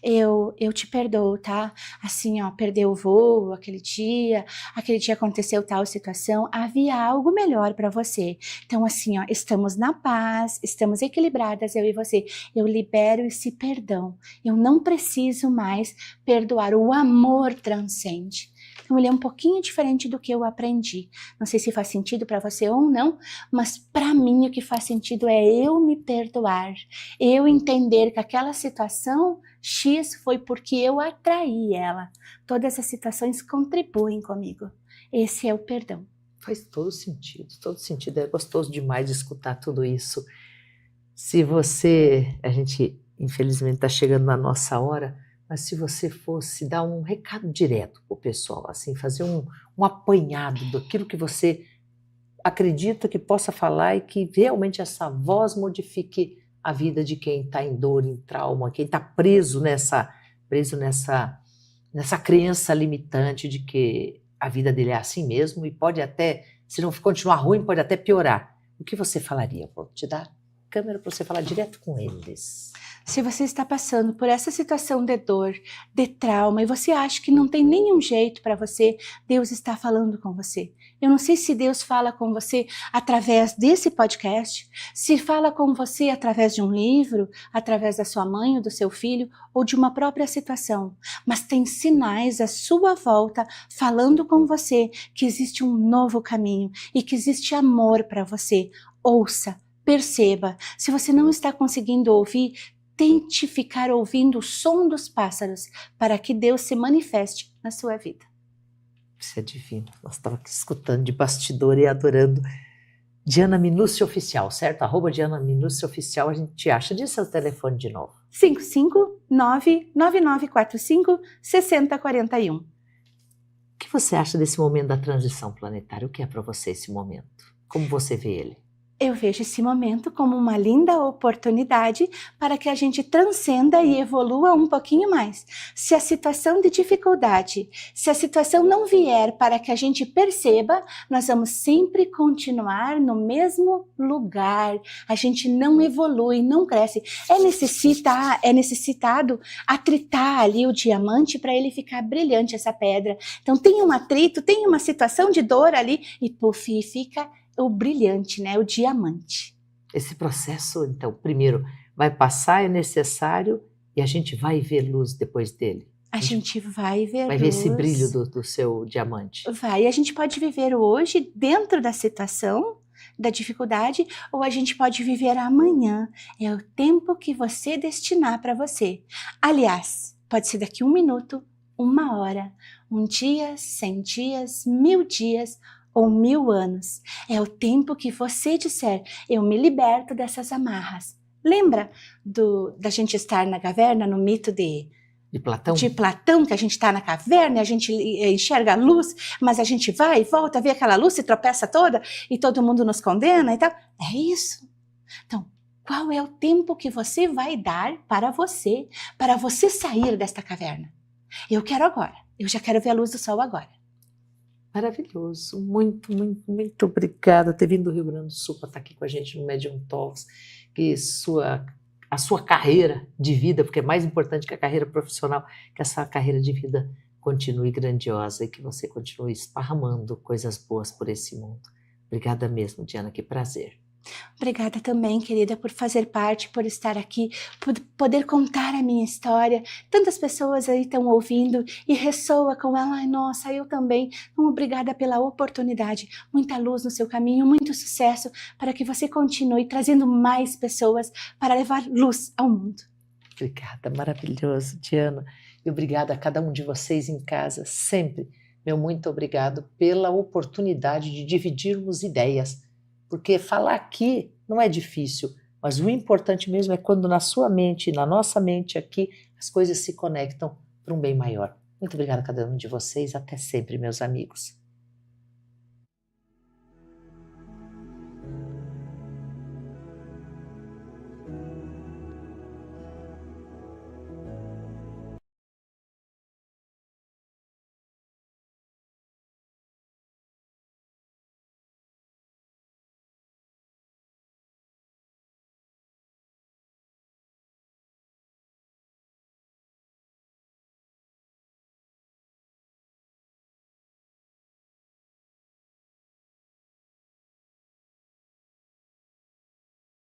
eu te perdoo, tá? Assim, ó, perdeu o voo aquele dia aconteceu tal situação, havia algo melhor para você. Então, assim, ó, estamos na paz, estamos equilibradas, eu e você. Eu libero esse perdão. Eu não preciso mais perdoar. O amor transcende. Então, ele é um pouquinho diferente do que eu aprendi. Não sei se faz sentido para você ou não, mas para mim o que faz sentido é eu me perdoar. Eu entender que aquela situação X foi porque eu atraí ela. Todas as situações contribuem comigo. Esse é o perdão. Faz todo sentido, todo sentido. É gostoso demais de escutar tudo isso. Se você, a gente infelizmente está chegando na nossa hora, mas se você fosse dar um recado direto para o pessoal, assim, fazer um apanhado daquilo que você acredita que possa falar e que realmente essa voz modifique a vida de quem está em dor, em trauma, quem está preso nessa crença limitante de que a vida dele é assim mesmo e pode até, se não continuar ruim, pode até piorar. O que você falaria? Vou te dar a câmera para você falar direto com eles. Se você está passando por essa situação de dor, de trauma, e você acha que não tem nenhum jeito para você, Deus está falando com você. Eu não sei se Deus fala com você através desse podcast, se fala com você através de um livro, através da sua mãe ou do seu filho, ou de uma própria situação. Mas tem sinais à sua volta falando com você que existe um novo caminho e que existe amor para você. Ouça, perceba. Se você não está conseguindo ouvir, tente ficar ouvindo o som dos pássaros para que Deus se manifeste na sua vida. Isso é divino. Nós estávamos aqui escutando de bastidor e adorando. Diana Minúcia Oficial, certo? @Diana Minúcia Oficial, a gente te acha. Diz seu telefone de novo. 559-9945-6041. O que você acha desse momento da transição planetária? O que é para você esse momento? Como você vê ele? Eu vejo esse momento como uma linda oportunidade para que a gente transcenda e evolua um pouquinho mais. Se a situação de dificuldade, se a situação não vier para que a gente perceba, nós vamos sempre continuar no mesmo lugar. A gente não evolui, não cresce. É necessitado atritar ali o diamante para ele ficar brilhante, essa pedra. Então tem um atrito, tem uma situação de dor ali e puf, fica o brilhante, né? O diamante. Esse processo, então, primeiro vai passar, é necessário, e a gente vai ver luz depois dele. A gente vai ver ver esse brilho do seu diamante. Vai, a gente pode viver hoje dentro da situação, da dificuldade, ou a gente pode viver amanhã. É o tempo que você destinar para você. Aliás, pode ser daqui 1 minuto, 1 hora, 1 dia, 100 dias, 1000 dias, ou 1000 anos. É o tempo que você disser, eu me liberto dessas amarras. Lembra da gente estar na caverna, no mito de Platão? De Platão, que a gente está na caverna, a gente enxerga a luz, mas a gente vai e volta, vê aquela luz, se tropeça toda e todo mundo nos condena e tal. É isso. Então, qual é o tempo que você vai dar para você sair desta caverna? Eu quero agora. Eu já quero ver a luz do sol agora. Maravilhoso, muito, muito, muito obrigada por ter vindo do Rio Grande do Sul para estar aqui com a gente no Medium Talks, que a sua carreira de vida, porque é mais importante que a carreira profissional, que essa carreira de vida continue grandiosa e que você continue esparramando coisas boas por esse mundo. Obrigada mesmo, Diana, que prazer. Obrigada também, querida, por fazer parte, por estar aqui, por poder contar a minha história. Tantas pessoas aí estão ouvindo e ressoa com ela. Ai, nossa, eu também. Então, obrigada pela oportunidade. Muita luz no seu caminho, muito sucesso para que você continue trazendo mais pessoas para levar luz ao mundo. Obrigada, maravilhoso, Diana. E obrigada a cada um de vocês em casa, sempre. Meu muito obrigado pela oportunidade de dividirmos ideias. Porque falar aqui não é difícil, mas o importante mesmo é quando na sua mente, na nossa mente aqui, as coisas se conectam para um bem maior. Muito obrigada a cada um de vocês, até sempre, meus amigos.